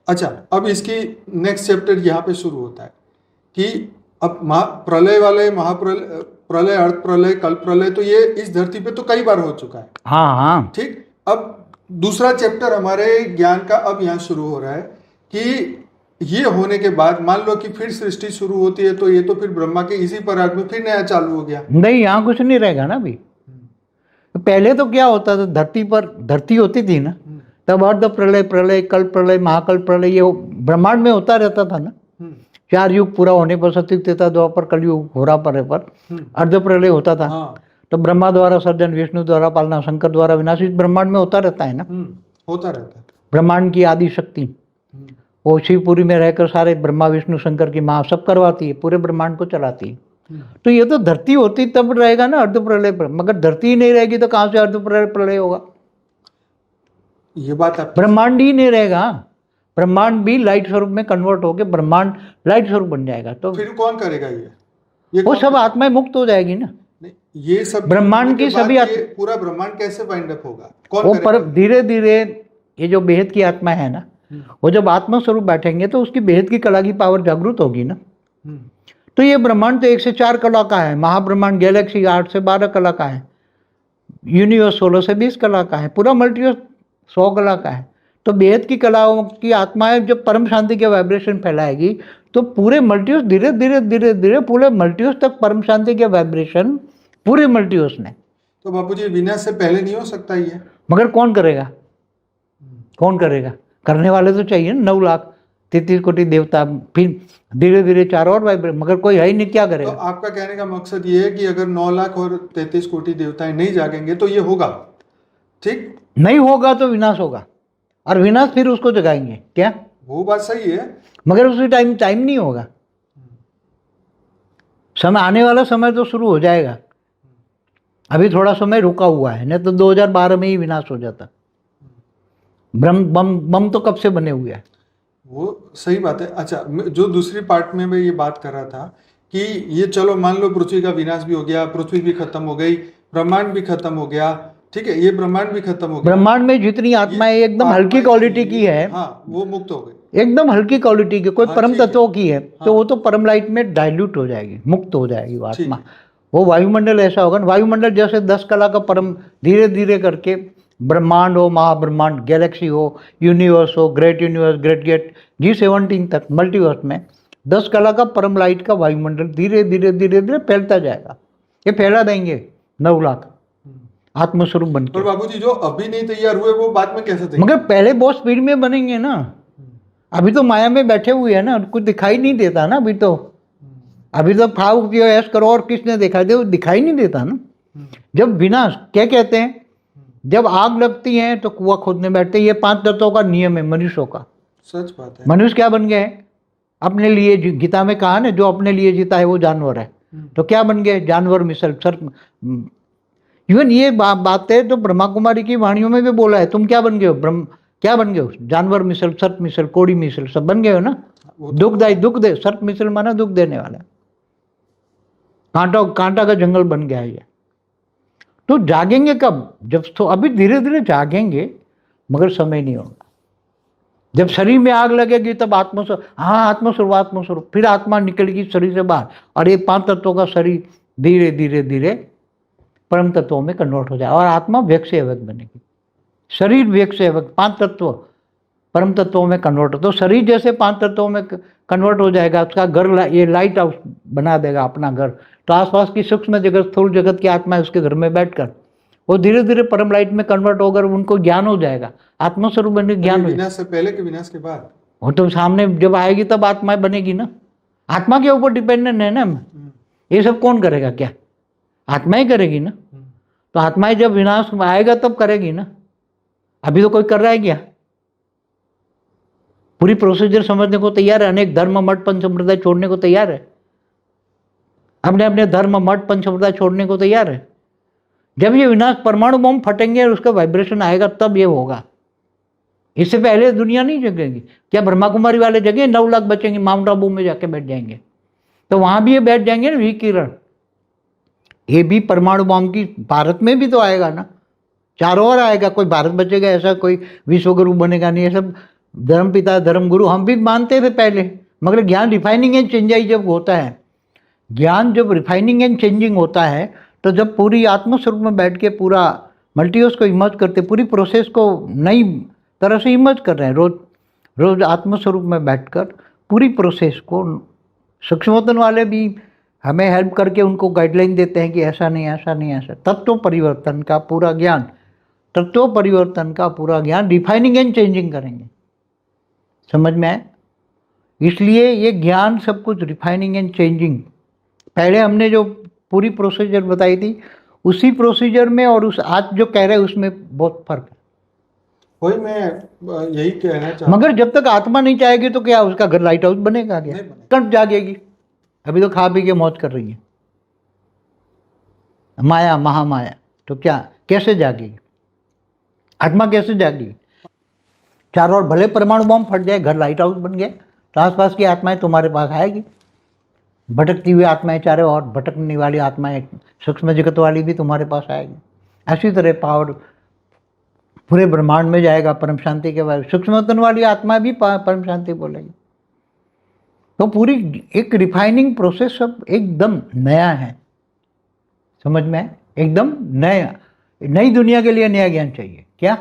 अच्छा, अब इसकी नेक्स्ट चैप्टर यहाँ पे शुरू होता है कि अब प्रलय वाले महाप्रलय, अर्थ प्रलय, कल्प प्रलय, तो ये इस धरती पे तो कई बार हो चुका है। हाँ, ठीक। अब दूसरा चैप्टर हमारे ज्ञान का अब यहाँ शुरू हो रहा है कि ये होने के बाद मान लो कि फिर सृष्टि शुरू होती है, तो ये तो फिर ब्रह्मा के इसी परार्थ में फिर नया चालू हो गया। नहीं, यहाँ कुछ नहीं रहेगा ना। अभी पहले तो क्या होता था, धरती पर धरती होती थी ना, तब अर्ध प्रलय, प्रलय, कल्प प्रलय, महाकल्प प्रलय ये ब्रह्मांड में होता रहता था ना। 4 युग पूरा होने पर, सतयुग, त्रेता, द्वापर, कलयुग होरा पर अर्ध प्रलय होता था। हाँ तो ब्रह्मा द्वारा सर्जन, विष्णु द्वारा पालना, शंकर द्वारा विनाश, इस ब्रह्मांड में होता रहता है ना। होता रहता है। ब्रह्मांड की आदि शक्ति वो शिवपुरी में रहकर सारे ब्रह्मा विष्णु शंकर की माँ सब करवाती है, पूरे ब्रह्मांड को चलाती है। तो ये तो धरती होती तब रहेगा ना अर्ध प्रलय पर, मगर धरती ही नहीं रहेगी तो कहाँ से अर्ध प्रलय होगा? ये बात आप ब्रह्मांड ही नहीं रहेगा, ब्रह्मांड भी लाइट स्वरूप में कन्वर्ट होकर ब्रह्मांड लाइट स्वरूप बन जाएगा। तो फिर कौन करेगा ये वो कौन सब आत्माएं मुक्त हो जाएगी ना। नहीं, ये सब ब्रह्मांड की सभी ये पूरा ब्रह्मांड कैसे वाइंड अप होगा? कौन वो करेगा? पर धीरे धीरे ये जो बेहद की आत्मा है ना, वो जब आत्मा स्वरूप बैठेंगे तो उसकी बेहद की कला की पावर जागृत होगी ना। तो ये ब्रह्मांड तो 1 से 4 कला का है, महाब्रह्मांड गैलेक्सी 8 से 12 कला का है, यूनिवर्स 16 से 20 कला का है, पूरा मल्टीवर्स 100 कला का है। तो बेहद की कलाओं की आत्माएं जब परम शांति के वाइब्रेशन फैलाएगी तो पूरे मल्टीवर्स धीरे धीरे धीरे धीरे पूरे मल्टीवर्स तक परम शांति के वाइब्रेशन पूरे मल्टीवर्स ने। तो बापूजी विनाश से पहले नहीं हो सकता ये? मगर कौन करेगा? कौन करेगा? करने वाले तो चाहिए ना, 9,33 कोटि देवता, फिर धीरे धीरे 4 और वाइब्रेशन, मगर कोई है ही नहीं, क्या तो करेगा? आपका कहने का मकसद ये है कि अगर 9 लाख और 33 कोटि देवताएं नहीं जागेंगे तो ये होगा, ठीक? नहीं होगा तो विनाश होगा, और विनाश फिर उसको जगाएंगे क्या? वो बात सही है, मगर उसी टाइम नहीं होगा। समय आने वाला समय तो शुरू हो जाएगा, अभी थोड़ा समय रुका हुआ है, नहीं तो 2012 में ही विनाश हो जाता। बम तो कब से बने हुए हैं। वो सही बात है। अच्छा, जो दूसरी पार्ट में मैं ये बात कर रहा था कि ये चलो मान लो पृथ्वी का विनाश भी हो गया, पृथ्वी भी खत्म हो गई, ब्रह्मांड भी खत्म हो गया, ठीक है, ये ब्रह्मांड भी खत्म हो गया, ब्रह्मांड में जितनी आत्माएं एकदम हल्की क्वालिटी की है, हाँ, वो मुक्त हो गई, एकदम हल्की क्वालिटी की, कोई हाँ, परम ठीक है। तत्वों की है, तो वो तो परम लाइट में डाइल्यूट हो जाएगी, मुक्त हो जाएगी वो ठीक आत्मा। है। वो वायुमंडल ऐसा होगा ना, वायुमंडल जैसे 10 कला का परम धीरे धीरे करके ब्रह्मांड हो, महाब्रह्मांड, गैलेक्सी हो, यूनिवर्स हो, great universe, great gate, G17 तक मल्टीवर्स में 10 कला का परम लाइट का वायुमंडल धीरे धीरे धीरे धीरे फैलता जाएगा। ये फैला देंगे 9 लाख आत्मस्वरूप बन के। और बाबूजी जो अभी नहीं तैयार हुए वो बाद में कैसे तैयार? मगर पहले बहुत स्पीड में बनेंगे ना, अभी तो माया में बैठे हुए हैं ना, कुछ दिखाई नहीं देता ना अभी तो। अभी तो फाव किया ऐश करो और किसने दिखाई दे, वो दिखाई नहीं देता ना। जब विनाश क्या कहते हैं, जब आग लगती है तो कुआं खोदने बैठते हैं, ये 5 तत्वों का नियम है मनुष्यों का। सच बात है। मनुष्य क्या बन गए हैं? अपने लिए, गीता में कहा ना, जो अपने लिए जीता है वो जानवर है। तो क्या बन गए? जानवर मिसल सर्प। इवन ये बातें तो ब्रह्मा कुमारी की वाणियों में भी बोला है, तुम क्या बन गए हो? क्या बन गए हो? जानवर मिसल, सर्प मिसल, कोड़ी मिसल, सब बन गए हो ना। दुखदाई, दुख दे, सर्प मिसल माना दुख देने वाला, कांटा का जंगल बन गया है ये। तो जागेंगे कब? जब तो अभी धीरे धीरे जागेंगे, मगर समय नहीं होगा। जब शरीर में आग लगेगी तब आत्मस्वरूप, फिर आत्मा निकलेगी शरीर से बाहर, और ये 5 तत्वों का शरीर धीरे धीरे धीरे परम तत्वों में कन्वर्ट हो जाए, और आत्मा व्यक्त से अव्यक्त बनेगी। शरीर व्यक्त से अव्यक्त, 5 तत्व परम तत्वों में कन्वर्ट हो, तो शरीर जैसे 5 तत्वों में कन्वर्ट हो जाएगा, उसका घर ये लाइट हाउस बना देगा अपना घर। तो आसपास की सूक्ष्म जगत, स्थूल जगत की आत्मा उसके घर में बैठकर वो धीरे धीरे परम लाइट में कन्वर्ट होकर उनको ज्ञान हो जाएगा, आत्मस्वरूप बनने ज्ञान। विनाश से पहले कि विनाश के बाद? वो तो सामने जब आएगी तब आत्मा बनेगी ना। आत्मा के ऊपर डिपेंडेंट है ना, ये सब कौन करेगा? क्या आत्मा ही करेगी ना। तो आत्माएं जब विनाश आएगा तब करेगी ना, अभी तो कोई कर रहा है क्या? पूरी प्रोसीजर समझने को तैयार है, अनेक धर्म मठ पंच संप्रदाय छोड़ने को तैयार है, अपने अपने धर्म मठ पंच संप्रदाय छोड़ने को तैयार है। जब ये विनाश परमाणु बम फटेंगे और उसका वाइब्रेशन आएगा तब ये होगा, इससे पहले दुनिया नहीं जगेगी। क्या ब्रह्मा कुमारी वाले जगह 9 लाख बचेंगे, माउंट आबू में जाके बैठ जाएंगे, तो वहां भी ये बैठ जाएंगे ना विकिरण। ये भी परमाणु बम की भारत में भी तो आएगा ना, चारों ओर आएगा, कोई भारत बचेगा ऐसा कोई विश्वगुरु बनेगा नहीं। ये सब धर्म पिता धर्म गुरु हम भी मानते थे पहले, मगर ज्ञान रिफाइनिंग एंड चेंजिंग जब होता है, ज्ञान जब रिफाइनिंग एंड चेंजिंग होता है, तो जब पूरी आत्मस्वरूप में बैठ के पूरा मल्टीवर्स को इमर्ज करते, पूरी प्रोसेस को नई तरह से इमर्ज कर रहे हैं, रोज आत्मस्वरूप में बैठकर पूरी प्रोसेस को। सूक्ष्मतन वाले भी हमें हेल्प करके उनको गाइडलाइन देते हैं कि ऐसा नहीं, ऐसा नहीं, ऐसा, तब तो परिवर्तन का पूरा ज्ञान तत्व परिवर्तन का पूरा ज्ञान रिफाइनिंग एंड चेंजिंग करेंगे। समझ में आए? इसलिए ये ज्ञान सब कुछ रिफाइनिंग एंड चेंजिंग, पहले हमने जो पूरी प्रोसीजर बताई थी उसी प्रोसीजर में और उस आज जो कह रहे हैं उसमें बहुत फर्क है। वही मैं यही कहना चाहता मगर जब तक आत्मा नहीं चाहेगी तो क्या उसका घर लाइट हाउस बनेगा क्या? नहीं बनेगा। कब जागेगी? अभी तो खा पी के मौज कर रही है माया, महामाया। तो क्या कैसे जागेगी आत्मा? कैसे जागेगी? चारों ओर भले परमाणु बम फट जाए, घर लाइट हाउस बन गया, तो आसपास की आत्माएं तुम्हारे पास आएगी। भटकती हुई आत्माएं चारों ओर, भटकने वाली आत्माएं सूक्ष्म जगत वाली भी तुम्हारे पास आएगी। ऐसी तरह पावर पूरे ब्रह्मांड में जाएगा परम शांति के बाद, सूक्ष्मतन वाली आत्मा भी परम शांति बोलेगी। तो पूरी एक रिफाइनिंग प्रोसेस सब एकदम नया है। समझ में है? एकदम नया, नई दुनिया के लिए नया ज्ञान चाहिए। क्या?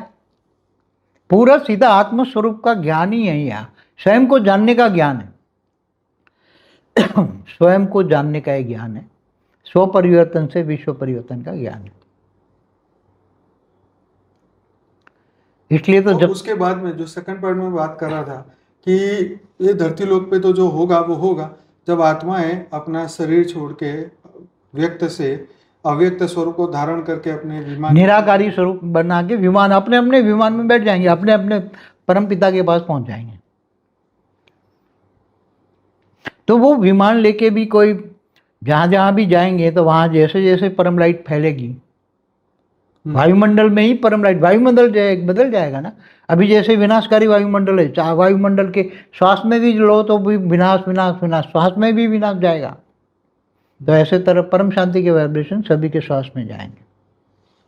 पूरा सीधा आत्म स्वरूप का ज्ञान ही है। यहाँ स्वयं को जानने का ज्ञान है स्वयं को जानने का एक ज्ञान है। स्व परिवर्तन से विश्व परिवर्तन का ज्ञान है। इसलिए तो जब उसके बाद में जो सेकंड पॉइंट में बात कर रहा था कि ये धरती लोक पे तो जो होगा वो होगा जब आत्माएं अपना शरीर छोड़ के व्यक्त से अव्यक्त स्वरूप को धारण करके अपने विमान, निराकारी स्वरूप बना के विमान, अपने अपने विमान में बैठ जाएंगे, अपने अपने परम पिता के पास पहुंच जाएंगे। तो वो विमान लेके भी कोई जहां जहां भी जाएंगे तो वहां जैसे जैसे परम लाइट फैलेगी, वायुमंडल में ही परम लाइट, वायुमंडल बदल जाएगा ना। अभी जैसे विनाशकारी वायुमंडल है, वायुमंडल के श्वास में भी लो तो भी विनाश विनाश विनाश, श्वास में भी विनाश जाएगा। तो ऐसे तरह परम शांति के वाइब्रेशन सभी के श्वास में जाएंगे।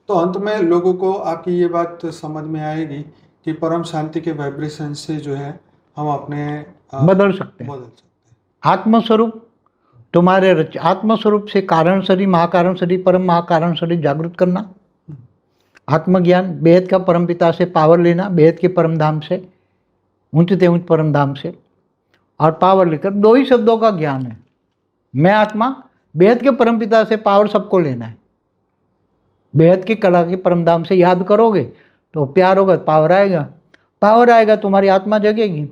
तो अंत में लोगों को आपकी ये बात समझ में आएगी कि परम शांति के वाइब्रेशन से जो है हम अपने बदल सकते हैं। आत्मस्वरूप तुम्हारे आत्मस्वरूप से कारण शरीर, महाकारण शरीर, परम महाकारण शरीर जागृत करना, आत्मज्ञान, बेहद का परम पिता से पावर लेना, बेहद के परम धाम से, ऊंचते ऊंच परम धाम से, और पावर लेकर दो ही शब्दों का ज्ञान है, मैं आत्मा। बेहद के परम पिता से पावर सबको लेना है। बेहद की कला के परम धाम से याद करोगे तो प्यार होगा, पावर आएगा। पावर आएगा, तुम्हारी आत्मा जगेगी।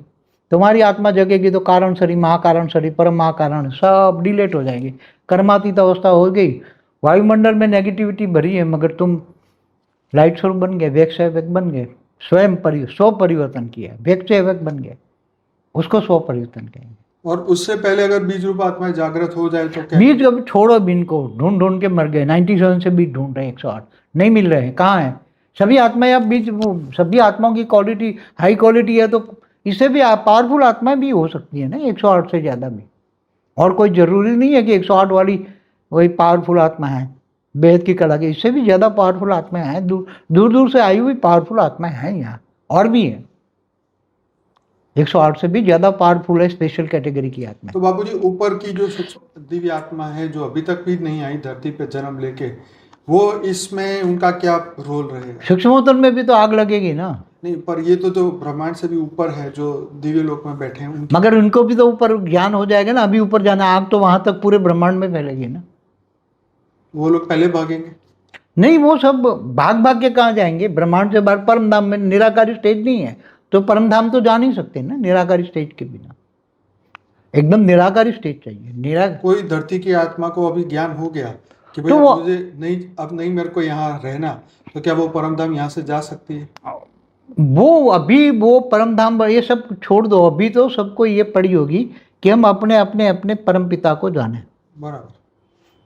तुम्हारी आत्मा जगेगी तो कारण शरीर, महाकारण शरीर, परम महाकारण सब डिलेट हो जाएंगे। कर्मातीत अवस्था हो गई। वायुमंडल में नेगेटिविटी भरी है मगर तुम लाइट स्वरूप बन गए, व्यक्त से व्यक्त बन गए, स्वयं स्व परिवर्तन किया, व्यक्त से व्यक्त बन गए, उसको स्व परिवर्तन कहेंगे। और उससे पहले अगर बीज रूप आत्माएं जागृत हो जाए तो क्या? बीज अब छोड़ो, बीन को ढूंढ ढूंढ के मर गए। 97 से बीज ढूंढ रहे हैं, 108 नहीं मिल रहे हैं। कहाँ है सभी आत्माएं? अब बीज, सभी आत्माओं की क्वालिटी हाई क्वालिटी है, तो इससे भी पावरफुल आत्माएं भी हो सकती है ना, 108 से ज़्यादा भी। और कोई ज़रूरी नहीं है कि 108 वाली वही पावरफुल आत्मा है बेहद की कला की। इससे भी ज़्यादा पावरफुल आत्माएं हैं, दूर दूर से आई हुई पावरफुल आत्माएं हैं यहाँ, और भी है। 108 से भी ज़्यादा पावरफुल है स्पेशल कैटेगरी की आत्मा। तो बाबूजी ऊपर की जो दिव्य आत्मा है जो अभी तक भी नहीं आई धरती पे जन्म लेके, वो इसमें उनका क्या रोल रहेगा? सूक्ष्मोत्तर में भी तो आग लगेगी ना। नहीं, पर ये तो जो ब्रह्मांड से भी ऊपर है, जो दिव्य लोक में बैठे हैं, मगर उनको भी तो ऊपर ज्ञान हो जाएगा ना। अभी ऊपर जाना, आग तो वहां तक पूरे ब्रह्मांड में फैलेगी ना। वो लोग पहले भागेंगे? नहीं, वो सब भाग भाग के कहाँ जाएंगे? ब्रह्मांड से बाहर परम धाम में निराकारी स्टेज नहीं है, तो परम धाम तो जा नहीं सकते ना निराकारी स्टेज के बिना। एकदम निराकारी स्टेज चाहिए। कोई धरती की आत्मा को अभी ज्ञान हो गया कि भाई तो मुझे नहीं, अब नहीं मेरे को यहाँ रहना, तो क्या वो परम धाम यहाँ से जा सकती है? वो अभी वो परम धाम ये सब छोड़ दो। अभी तो सबको ये पड़ी होगी कि हम अपने अपने अपने परम पिता को जाने, बराबर।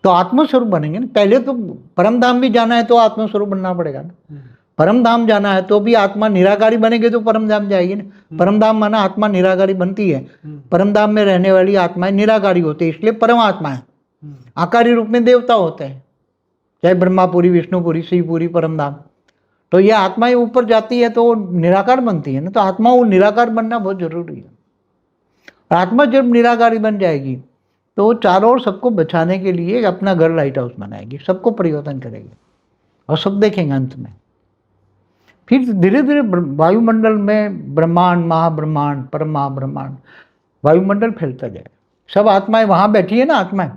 तो आत्मस्वरूप बनेंगे ना। पहले तो परम धाम भी जाना है तो आत्मस्वरूप बनना पड़ेगा ना। परम धाम जाना है तो भी आत्मा निराकारी बनेगी तो परम धाम जाएगी ना। परम धाम माना आत्मा निराकारी बनती है। परम धाम में रहने वाली आत्माएं निराकारी होती है, इसलिए परम आत्मा है। आकारी रूप में देवता होते हैं, चाहे ब्रह्मापुरी, विष्णुपुरी, शिवपुरी, परम धाम। तो ये आत्माएं ऊपर जाती है तो वो निराकार बनती है ना। तो आत्मा वो निराकार बनना बहुत जरूरी है। आत्मा जब निराकारी बन जाएगी तो वो चारों ओर सबको बचाने के लिए अपना घर लाइट हाउस बनाएगी, सबको परिवर्तन करेगी, और सब देखेंगे अंत में। फिर धीरे धीरे वायुमंडल में ब्रह्मांड, महाब्रह्मांड, परम महाब्रह्मांड, वायुमंडल फैलता जाए। सब आत्माएं वहां बैठी है ना, आत्माएं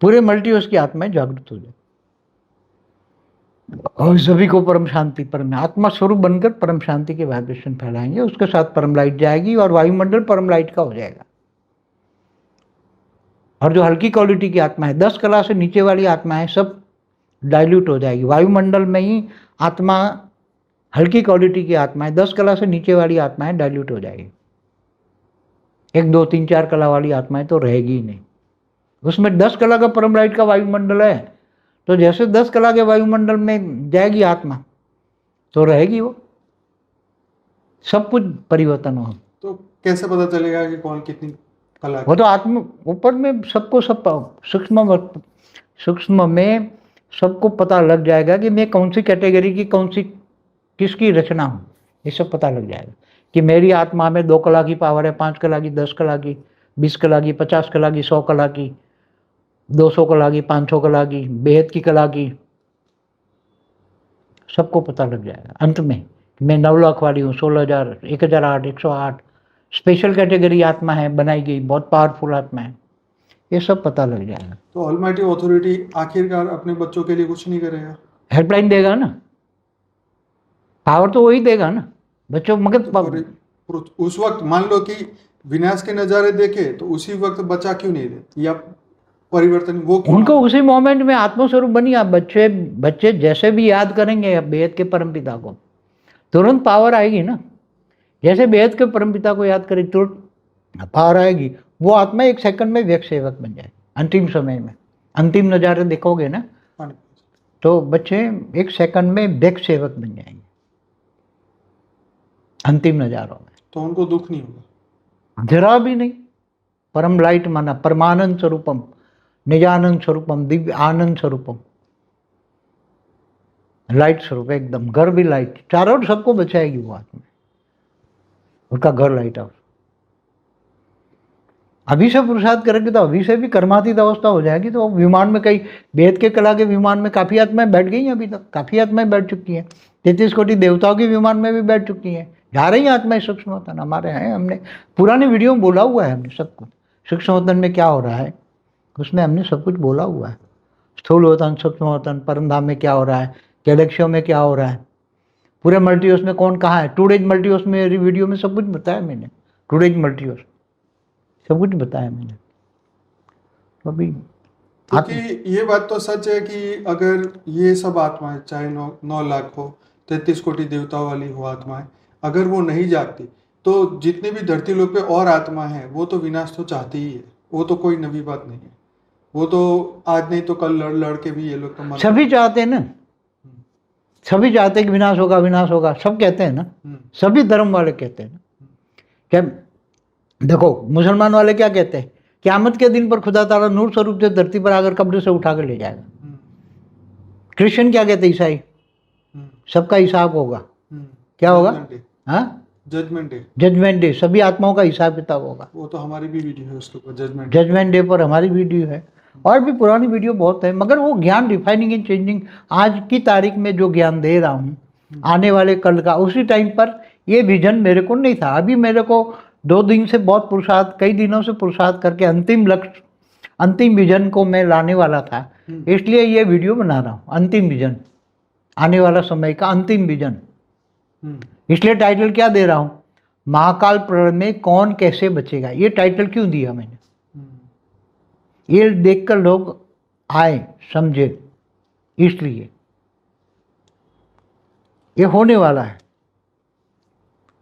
पूरे मल्टीवर्स की आत्माएं जागृत हो जाए। और सभी को परम शांति, परम आत्मा स्वरूप बनकर परम शांति के वाइब्रेशन फैलाएंगे, उसके साथ परम लाइट जाएगी और वायुमंडल परम लाइट का हो जाएगा। और जो हल्की क्वालिटी की आत्मा है, 10 कला से नीचे वाली आत्माएं सब डाइल्यूट हो जाएगी। वायुमंडल में ही आत्मा, हल्की क्वालिटी की आत्माएं, 10 कला से नीचे वाली आत्माएं डाइल्यूट हो जाएगी। 1, 2, 3, 4 कला वाली आत्माएं तो रहेगी ही नहीं। उसमें 10 कला का परम लाइट का वायुमंडल है, तो जैसे 10 कला के वायुमंडल में जाएगी आत्मा तो रहेगी वो, सब कुछ परिवर्तन हो। तो कैसे पता चलेगा कि कौन कितनी कला वो तो आत्मा ऊपर में सबको सब सूक्ष्म में सबको पता लग जाएगा कि मैं कौन सी कैटेगरी की, कौन सी किसकी रचना हूँ, ये सब पता लग जाएगा कि मेरी आत्मा में 2 कला की पावर है, 5 कला की, 10 कला की, 20 कला की, 50 कला की, 100 कला की, 200 कला की, 500 कला की, बेहद की कला की, सबको पता लग जाएगा अंत में। मैं 9 लाख वाली हूँ, 16,000, 1,008, 108 स्पेशल कैटेगरी आत्मा है, बनाई गई, बहुत पावरफुल आत्मा है, ये सब पता लग जाएगा। तो ऑलमाइटी अथॉरिटी आखिरकार अपने बच्चों के लिए कुछ नहीं करेगा? हेल्पलाइन देगा ना, पावर तो वही देगा ना बच्चों, मगर तो उस वक्त मान लो कि विनाश के नज़ारे देखे तो उसी वक्त बचा क्यों नहीं दे, या परिवर्तन वो क्यों उनको उसी मोमेंट में आत्मस्वरूप बनिए आप। बच्चे जैसे भी याद करेंगे बेहद के परमपिता को, तुरंत पावर आएगी ना। जैसे बेहद के परमपिता को याद करें तुरंत पावर आएगी। वो आत्मा 1 सेकंड में व्यक्त सेवक बन जाए। अंतिम समय में अंतिम नज़ारे देखोगे ना तो बच्चे 1 सेकंड में व्यक्त सेवक बन जाएंगे अंतिम नज़ारों में। तो उनको दुख नहीं होगा? जरा भी नहीं। परम लाइट माना, परमानंद स्वरूपम, निजानंद स्वरूपम, दिव्य आनंद स्वरूपम, लाइट स्वरूप एकदम, घर भी लाइट, चारों ओर सबको बचाएगी वो आत्मा, उसका घर लाइट हाउस। अभी से पुरुषार्थ करेंगे तो अभी से भी कर्मातीत अवस्था हो जाएगी। तो विमान में कई वेद के कला के विमान में काफ़ी आत्माएं बैठ गई हैं, अभी तक काफ़ी आत्माएं बैठ चुकी हैं। 33 कोटि देवताओं के विमान में भी बैठ चुकी हैं, जा रही हैं आत्माएं सूक्ष्म वतन हमारे हैं। हमने पुरानी वीडियो में बोला हुआ है, हमने सब कुछ सूक्ष्म वतन में क्या हो रहा है उसमें हमने सब कुछ बोला हुआ है। स्थूल वतन, सूक्ष्म वतन, परमधाम में क्या हो रहा है, गैलेक्सियों में क्या हो रहा है, पूरे मल्टीवर्स में कौन कहाँ है। 2 डेज मल्टीवर्स में वीडियो में सब कुछ बताया मैंने, 2 डेज मल्टीवर्स सब कुछ बताया मैंने। तो अभी क्योंकि ये बात तो सच है कि अगर ये सब आत्माएं, चाहे 9 लाख हो, 33 कोटि देवताओं वाली हो आत्माएं, अगर वो नहीं जागती तो जितने भी धरती लोक पे और आत्मा है वो तो विनाश तो चाहती ही है। वो तो कोई नवी बात नहीं है। वो तो आज नहीं तो कल लड़ लड़ के भी ये लोग तो सभी चाहते हैं ना, सभी चाहते हैं कि विनाश होगा, विनाश होगा, सब कहते हैं ना, सभी धर्म वाले कहते हैं ना। क्या देखो मुसलमान वाले क्या कहते हैं, क़यामत के दिन पर खुदा ताला नूर स्वरूप से धरती पर आकर कब्र से उठा कर ले जाएगा। क्रिश्चियन क्या कहते हैं, ईसाई, सबका हिसाब होगा। क्या होगा? हाँ, जजमेंट डे, जजमेंट डे, सभी आत्माओं का हिसाब किताब होगा। वो तो हमारी भी वीडियो है उसके ऊपर, जजमेंट डे पर हमारी वीडियो है, और भी पुरानी वीडियो बहुत है। मगर वो ज्ञान रिफाइनिंग एंड चेंजिंग, आज की तारीख में जो ज्ञान दे रहा हूँ आने वाले कल का, उसी टाइम पर ये विजन मेरे को नहीं था। अभी मेरे को 2 दिन से बहुत पुरुषार्थ, कई दिनों से पुरुषार्थ करके अंतिम लक्ष्य, अंतिम विजन को मैं लाने वाला था, इसलिए ये वीडियो बना रहा हूँ। अंतिम विजन, आने वाला समय का अंतिम विजन। इसलिए टाइटल क्या दे रहा हूँ, महाकाल प्रलय में कौन कैसे बचेगा। ये टाइटल क्यों दिया मैंने, ये देखकर लोग आए समझे, इसलिए ये होने वाला है।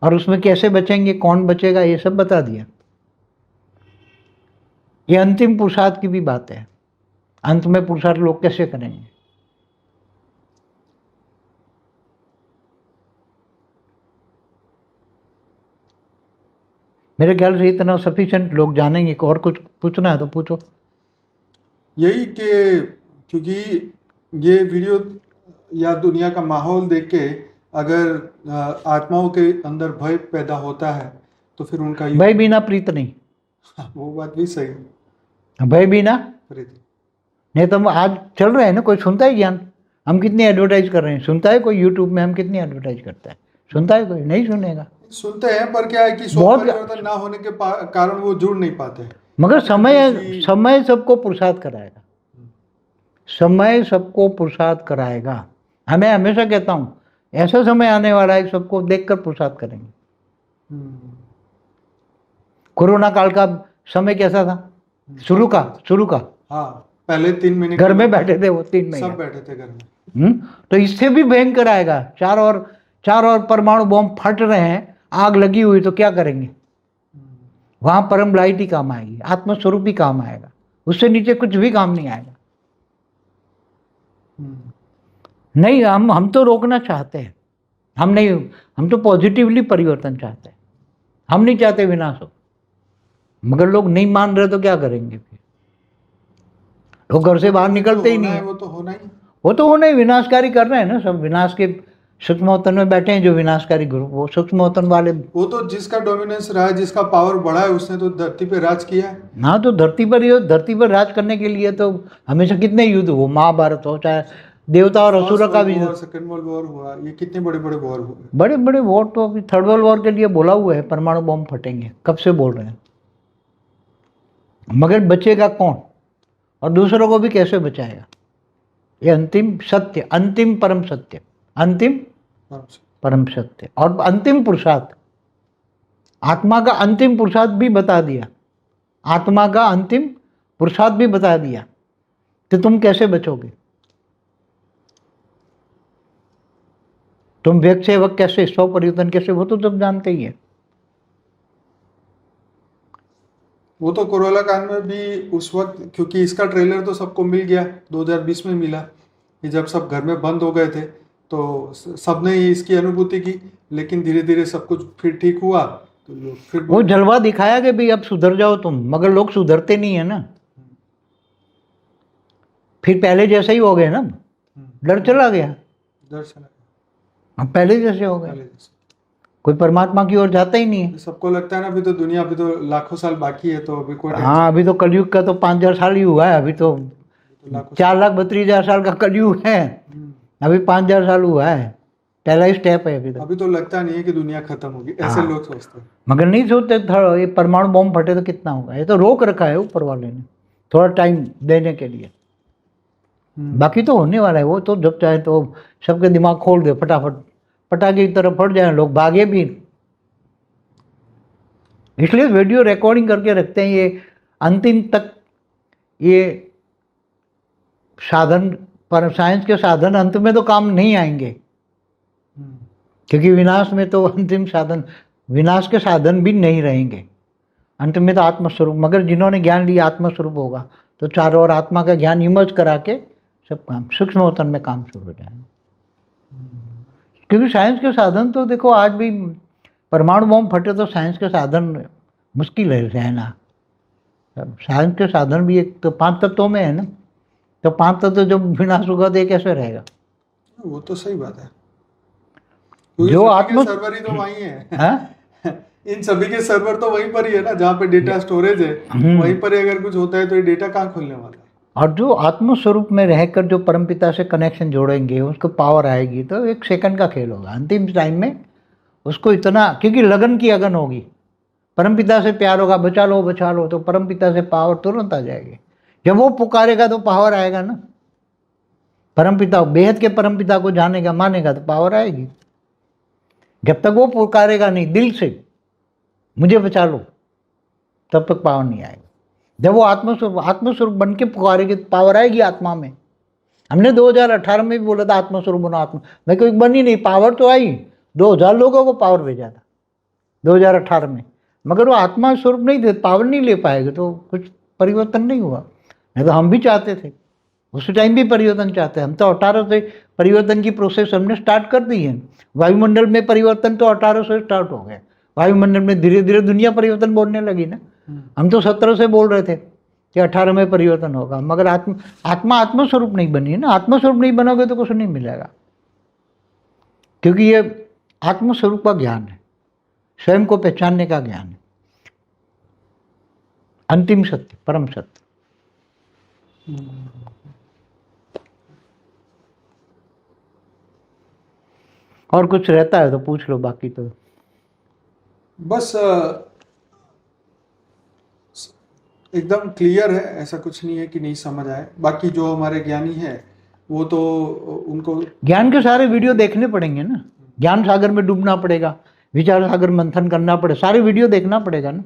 और उसमें कैसे बचेंगे, कौन बचेगा, ये सब बता दिया। ये अंतिम पुरुषार्थ की भी बात है, अंत में पुरुषार्थ लोग कैसे करेंगे। मेरे ख्याल से इतना सफिशिएंट लोग जानेंगे। और कुछ पूछना है तो पूछो। यही कि क्योंकि ये वीडियो या दुनिया का माहौल देख के अगर आत्माओं के अंदर भय पैदा होता है तो फिर उनका भय बिना प्रीत नहीं। वो बात भी सही है, भय बिना प्रीत नहीं। तो हम आज चल रहे हैं ना, कोई सुनता है ज्ञान, हम कितनी एडवर्टाइज कर रहे हैं, सुनता है कोई यूट्यूब में, हम कितनी एडवर्टाइज करते हैं, सुनता है कोई? नहीं सुनेगा। सुनते हैं पर क्या है कि स्वभाव परिवर्तन ना होने के कारण वो जुड़ नहीं पाते। मगर समय सबको पुरुषार्थ कराएगा, समय सबको पुरुषार्थ कराएगा। हमें हमेशा कहता हूँ ऐसा समय आने वाला है सबको देखकर पुरुषार्थ करेंगे। कोरोना काल का समय कैसा था? शुरू का हाँ, पहले 3 महीने घर में बैठे थे वो 3 महीने, सब बैठे थे घर में। तो इससे भी भयंकर आएगा। चार और परमाणु बॉम्ब फट रहे हैं, आग लगी हुई, तो क्या करेंगे? वहां परम लाइट ही काम आएगी, आत्मस्वरूप ही काम आएगा, उससे नीचे कुछ भी काम नहीं आएगा। नहीं, हम तो रोकना चाहते हैं, हम तो पॉजिटिवली परिवर्तन चाहते हैं, हम नहीं चाहते विनाश हो। मगर लोग नहीं मान रहे तो क्या करेंगे फिर? लोग घर से बाहर निकलते ही नहीं है। वो तो होना ही विनाशकारी कर रहे हैं ना सब। विनाश के सूक्ष्मोत्तन में बैठे हैं जो विनाशकारी ग्रुप, वो सूक्ष्मोत्तन वाले। वो तो जिसका डोमिनेंस रहा है, जिसका पावर बढ़ा है, उसने तो धरती पे राज किया है। हाँ, तो धरती पर राज करने के लिए तो हमेशा कितने युद्ध हुए, महाभारत हो, चाहे देवता और असुर का भी, सेकंड वर्ल्ड वॉर हुआ, ये कितने बड़े बड़े वॉर हुए। बड़े बड़े वॉर तो अभी थर्ड वर्ल्ड वॉर के लिए बोला हुआ है, परमाणु बॉम्ब फटेंगे, कब से बोल रहे हैं। मगर बचेगा कौन और दूसरों को भी कैसे बचाएगा? ये अंतिम सत्य, अंतिम परम सत्य, अंतिम परम सत्य और अंतिम पुरुषार्थ, आत्मा का अंतिम पुरुषार्थ भी बता दिया। आत्मा का अंतिम पुरुषार्थ भी बता दिया तो तुम कैसे बचोगे? तुम व्यक्त सेवक कैसे, स्व परिवर्तन कैसे, वो तो सब जानते ही है। वो तो कोरोना काल में भी उस वक्त, क्योंकि इसका ट्रेलर तो सबको मिल गया, 2020 में मिला, कि जब सब घर में बंद हो गए थे तो सबने ही इसकी अनुभूति की। लेकिन धीरे धीरे सब कुछ फिर ठीक हुआ तो लोग फिर वो जलवा दिखाया कि भाई अब सुधर जाओ तुम, मगर लोग सुधरते नहीं है ना। फिर पहले जैसे ही हो गए ना, डर चला गया, अब पहले जैसे हो गए, कोई परमात्मा की ओर जाता ही नहीं है। सबको लगता है ना अभी तो दुनिया, अभी तो लाखों साल बाकी है, तो अभी कोई, हाँ, अभी तो कलयुग का तो 5,000 साल ही हुआ है, अभी तो 4,32,000 साल का कलयुग है, अभी 5,000 साल हुआ है, पहला ही स्टेप है अभी तो लगता नहीं है कि दुनिया खत्म होगी, ऐसे लोग सोचते हैं। मगर नहीं सोचते ये परमाणु बॉम्ब फटे तो कितना होगा। ये तो रोक रखा है ऊपर वाले ने, थोड़ा टाइम देने के लिए। बाकी तो होने वाला है, वो तो जब चाहे तो सबके दिमाग खोल दे, फटाफट पटाखे की तरफ फट जाए, लोग भागे भी। इसलिए वीडियो रिकॉर्डिंग करके रखते हैं, ये अंतिम तक ये साधन, पर साइंस के साधन अंत में तो काम नहीं आएंगे, क्योंकि विनाश में तो अंतिम साधन, विनाश के साधन भी नहीं रहेंगे, अंत में तो आत्मस्वरूप। मगर जिन्होंने ज्ञान लिया आत्मस्वरूप होगा तो चारों ओर आत्मा का ज्ञान इमर्ज करा के सब काम सूक्ष्मोत्तन में काम शुरू हो जाएगा। क्योंकि साइंस के साधन तो देखो, आज भी परमाणु बम फटे तो साइंस के साधन मुश्किल है रहना। साइंस के साधन भी एक तो 5 तत्वों में है ना, तो 5 तत्व जब विनाश होगा तो कैसे रहेगा? वो तो सही बात है, जो आत्मा सर्वर ही तो वही है। इन सभी के सर्वर तो वहीं पर ही है ना, जहाँ पे डेटा स्टोरेज है, वहीं पर ही अगर कुछ होता है तो ये डेटा कहाँ खुलने वाला है। और जो आत्म स्वरूप में रहकर जो परमपिता से कनेक्शन जोड़ेंगे, उसको पावर आएगी, तो 1 सेकंड का खेल होगा अंतिम टाइम में। उसको इतना, क्योंकि लगन की अगन होगी, परमपिता से प्यार होगा, बचा लो, तो परमपिता से पावर तुरंत आ जाएगी। जब वो पुकारेगा तो पावर आएगा ना। परमपिता, बेहद के परमपिता को जानेगा, मानेगा तो पावर आएगी। जब तक वो पुकारेगा नहीं दिल से, मुझे बचा लो, तब तक पावर नहीं आएगी। जब वो आत्मस्वरूप बन के पुकारेगी तो पावर आएगी आत्मा में। हमने 2018 में भी बोला था आत्मस्वरूप बनो, आत्मा में कोई बनी नहीं, पावर तो आई, 2000 लोगों को पावर भेजा था 2018 में, मगर वो आत्मा स्वरूप नहीं थे, पावर नहीं ले पाएगा तो कुछ परिवर्तन नहीं हुआ। नहीं तो हम भी चाहते थे, उस टाइम भी परिवर्तन चाहते हैं हम तो। 18 से परिवर्तन की प्रोसेस हमने स्टार्ट कर दी है। वायुमंडल में परिवर्तन तो 18 से स्टार्ट हो गया, वायुमंडल में धीरे धीरे दुनिया परिवर्तन बोलने लगी ना। हम तो 17 से बोल रहे थे कि 18 में परिवर्तन होगा, मगर आत्मा आत्मस्वरूप नहीं बनी है ना। आत्मस्वरूप नहीं बनोगे तो कुछ नहीं मिलेगा, क्योंकि ये आत्मस्वरूप का ज्ञान है, स्वयं को पहचानने का ज्ञान है, अंतिम सत्य, परम सत्य। और कुछ रहता है तो पूछ लो, बाकी तो बस एकदम क्लियर है, ऐसा कुछ नहीं है कि नहीं समझ आए। बाकी जो हमारे ज्ञानी है वो तो उनको ज्ञान के सारे वीडियो देखने पड़ेंगे ना, ज्ञान सागर में डूबना पड़ेगा, विचार सागर मंथन करना पड़े, सारे वीडियो देखना पड़ेगा ना,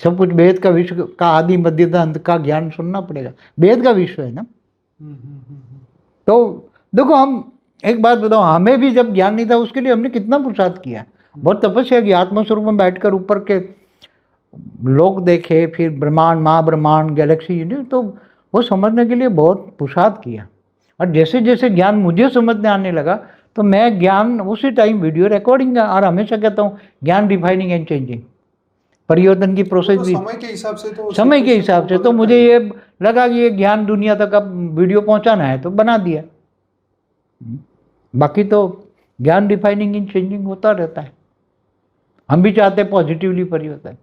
सब कुछ वेद का विश्व का आदि मध्य अंत का ज्ञान सुनना पड़ेगा, वेद का विश्व है ना। तो देखो, हम एक बात बताओ, हमें भी जब ज्ञान नहीं था उसके लिए हमने कितना पुरुषार्थ किया, बहुत तपस्या की, आत्मस्वरूप में बैठकर ऊपर के लोक देखे, फिर ब्रह्मांड, महाब्रह्मांड, गैलेक्सी, तो वो समझने के लिए बहुत पुरुषार्थ किया। और जैसे जैसे ज्ञान मुझे समझने आने लगा तो मैं ज्ञान उसी टाइम वीडियो रिकॉर्डिंग, और हमेशा कहता हूँ ज्ञान डिफाइनिंग एंड चेंजिंग, परिवर्तन की प्रोसेस भी समय के हिसाब से, तो समय के हिसाब से। तो मुझे ये लगा कि ये ज्ञान दुनिया तक अब वीडियो पहुंचाना है तो बना दिया, बाकी तो ज्ञान डिफाइनिंग एंड चेंजिंग होता रहता है। हम भी चाहते हैं पॉजिटिवली परिवर्तन।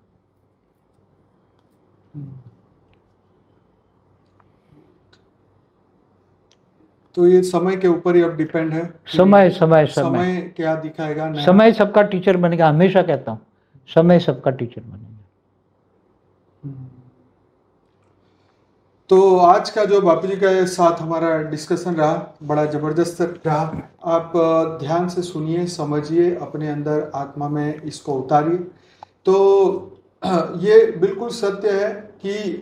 तो ये समय के ऊपर ही अब डिपेंड है, समय समय समय क्या दिखाएगा, नया। समय सबका टीचर बनेगा, हमेशा कहता हूँ समय सबका टीचर बनेगा। तो आज का जो बापूजी का साथ हमारा डिस्कशन रहा, बड़ा जबरदस्त रहा। आप ध्यान से सुनिए, समझिए, अपने अंदर आत्मा में इसको उतारिए। तो ये बिल्कुल सत्य है कि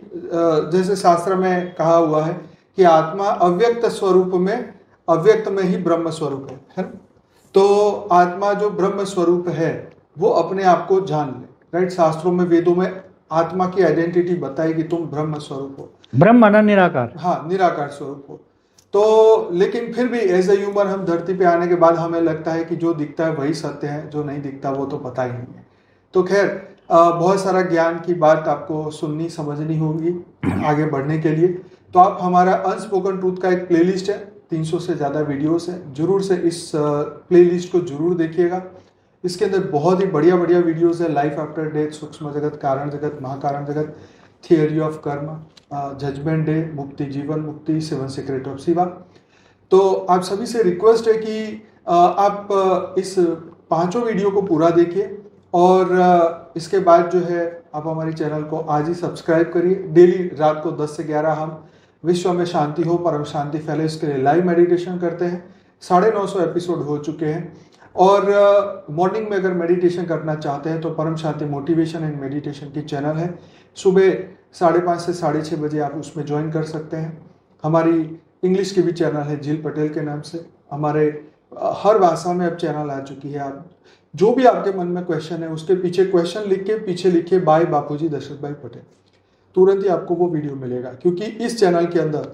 जैसे शास्त्र में कहा हुआ है कि आत्मा अव्यक्त स्वरूप में, अव्यक्त में ही ब्रह्म स्वरूप है ना। तो आत्मा जो ब्रह्म स्वरूप है वो अपने आप को जान ले, राइट। शास्त्रों में, वेदों में आत्मा की आइडेंटिटी बताई कि तुम ब्रह्म स्वरूप हो, ब्रह्म माना निराकार, हाँ, निराकार स्वरूप हो। तो लेकिन फिर भी एज ए ह्यूमन हम धरती पे आने के बाद हमें लगता है कि जो दिखता है वही सत्य है, जो नहीं दिखता वो तो पता ही नहीं है। तो खैर, बहुत सारा ज्ञान की बात आपको सुननी समझनी होगी आगे बढ़ने के लिए। तो आप हमारा अनस्पोकन ट्रूथ का एक प्लेलिस्ट है, 300 से ज़्यादा वीडियोस है, जरूर से इस प्लेलिस्ट को जरूर देखिएगा। इसके अंदर बहुत ही बढ़िया बढ़िया वीडियोस है। लाइफ आफ्टर डेथ, सूक्ष्म जगत, कारण जगत, महाकारण जगत, थियोरी ऑफ कर्म, जजमेंट डे, मुक्ति, जीवन मुक्ति, 7 सीक्रेट ऑफ शिवा। तो आप सभी से रिक्वेस्ट है कि आप इस 5 वीडियो को पूरा देखिए, और इसके बाद जो है आप हमारे चैनल को आज ही सब्सक्राइब करिए। डेली रात को 10 से 11 हम विश्व में शांति हो, परम शांति फैले, इसके लिए लाइव मेडिटेशन करते हैं। 950 एपिसोड हो चुके हैं। और मॉर्निंग में अगर मेडिटेशन करना चाहते हैं तो परम शांति मोटिवेशन एंड मेडिटेशन की चैनल है, सुबह 5:30 से 6:30 बजे आप उसमें ज्वाइन कर सकते हैं। हमारी इंग्लिश की भी चैनल है, जिल पटेल के नाम से। हमारे हर भाषा में अब चैनल आ चुकी है। आप जो भी आपके मन में क्वेश्चन है उसके पीछे क्वेश्चन लिख के पीछे लिखिए बाय बापूजी दशरथ भाई पटेल, तुरंत ही आपको वो वीडियो मिलेगा। क्योंकि इस चैनल के अंदर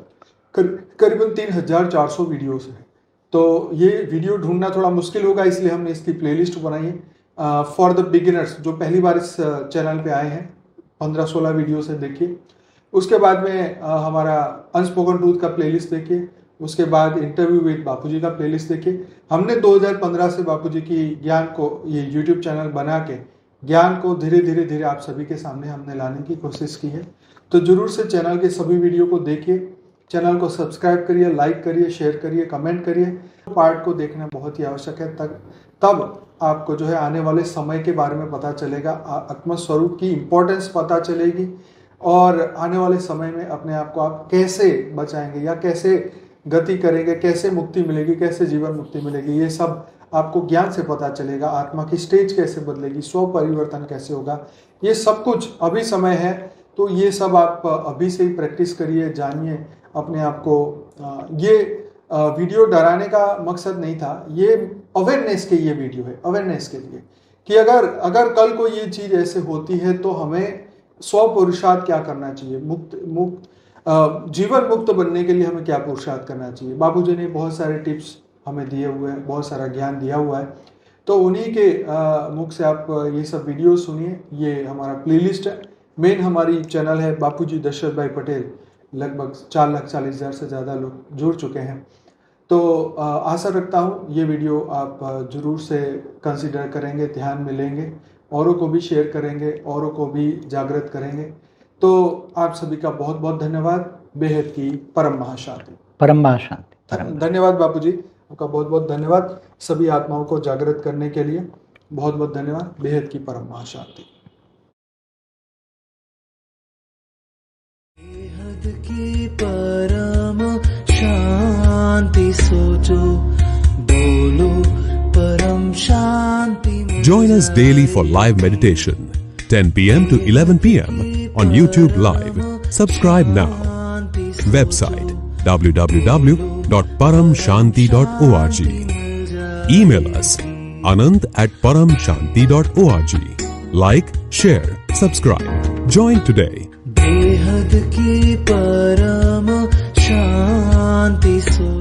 करीबन 3400 वीडियोस हैं। तो ये वीडियो ढूंढना थोड़ा मुश्किल होगा, इसलिए हमने इसकी प्लेलिस्ट बनाई है फॉर द बिगिनर्स, जो पहली बार इस चैनल पे आए हैं। 15-16 वीडियो से देखिए। उसके बाद में हमारा अनस्पोकन ट्रूथ का प्लेलिस्ट देखिए। उसके बाद इंटरव्यू विद बापूजी का प्लेलिस्ट देखिए। हमने 2015 से बापूजी की ज्ञान को, ये यूट्यूब चैनल बना के ज्ञान को धीरे धीरे धीरे आप सभी के सामने हमने लाने की कोशिश की है। तो जरूर से चैनल के सभी वीडियो को देखिए, चैनल को सब्सक्राइब करिए, लाइक करिए, शेयर करिए, कमेंट करिए। पार्ट को देखना बहुत ही आवश्यक है, तब आपको जो है आने वाले समय के बारे में पता चलेगा, आत्मस्वरूप की इम्पोर्टेंस पता चलेगी, और आने वाले समय में अपने आप को आप कैसे बचाएंगे या कैसे गति करेंगे, कैसे मुक्ति मिलेगी, कैसे जीवन मुक्ति मिलेगी, ये सब आपको ज्ञान से पता चलेगा। आत्मा की स्टेज कैसे बदलेगी, स्व परिवर्तन कैसे होगा, ये सब कुछ अभी समय है। तो ये सब आप अभी से ही प्रैक्टिस करिए, जानिए अपने आप को। ये वीडियो डराने का मकसद नहीं था, ये अवेयरनेस के ये वीडियो है, अवेयरनेस के लिए कि अगर कल को ये चीज ऐसे होती है तो हमें स्व पुरुषार्थ क्या करना चाहिए, जीवन मुक्त बनने के लिए हमें क्या पुरुषार्थ करना चाहिए। बाबूजी ने बहुत सारे टिप्स हमें दिए हुए हैं, बहुत सारा ज्ञान दिया हुआ है। तो उन्हीं के मुख से आप ये सब वीडियो सुनिए। ये हमारा प्लेलिस्ट है। मेन हमारी चैनल है बापूजी दशरथ भाई पटेल, लगभग 4,40,000 से ज़्यादा लोग जुड़ चुके हैं। तो आशा रखता हूँ ये वीडियो आप जरूर से कंसिडर करेंगे, ध्यान में लेंगे, औरों को भी शेयर करेंगे, औरों को भी जागृत करेंगे। तो आप सभी का बहुत बहुत धन्यवाद। बेहद की परम महाशांति, परम महाशांति। धन्यवाद बापूजी, आपका बहुत बहुत धन्यवाद। सभी आत्माओं को जागृत करने के लिए बहुत बहुत धन्यवाद। बेहद की परम महाशांति। बेहद की परम शांति। शांति सोचो, बोलो परम शांति। Join us daily for live meditation, 10 p.m. to 11 p.m. on YouTube Live. Subscribe now. Website www.paramshanti.org. Email us anant@paramshanti.org. Like, share, subscribe. Join today. बेहद की परम शांति सोचो।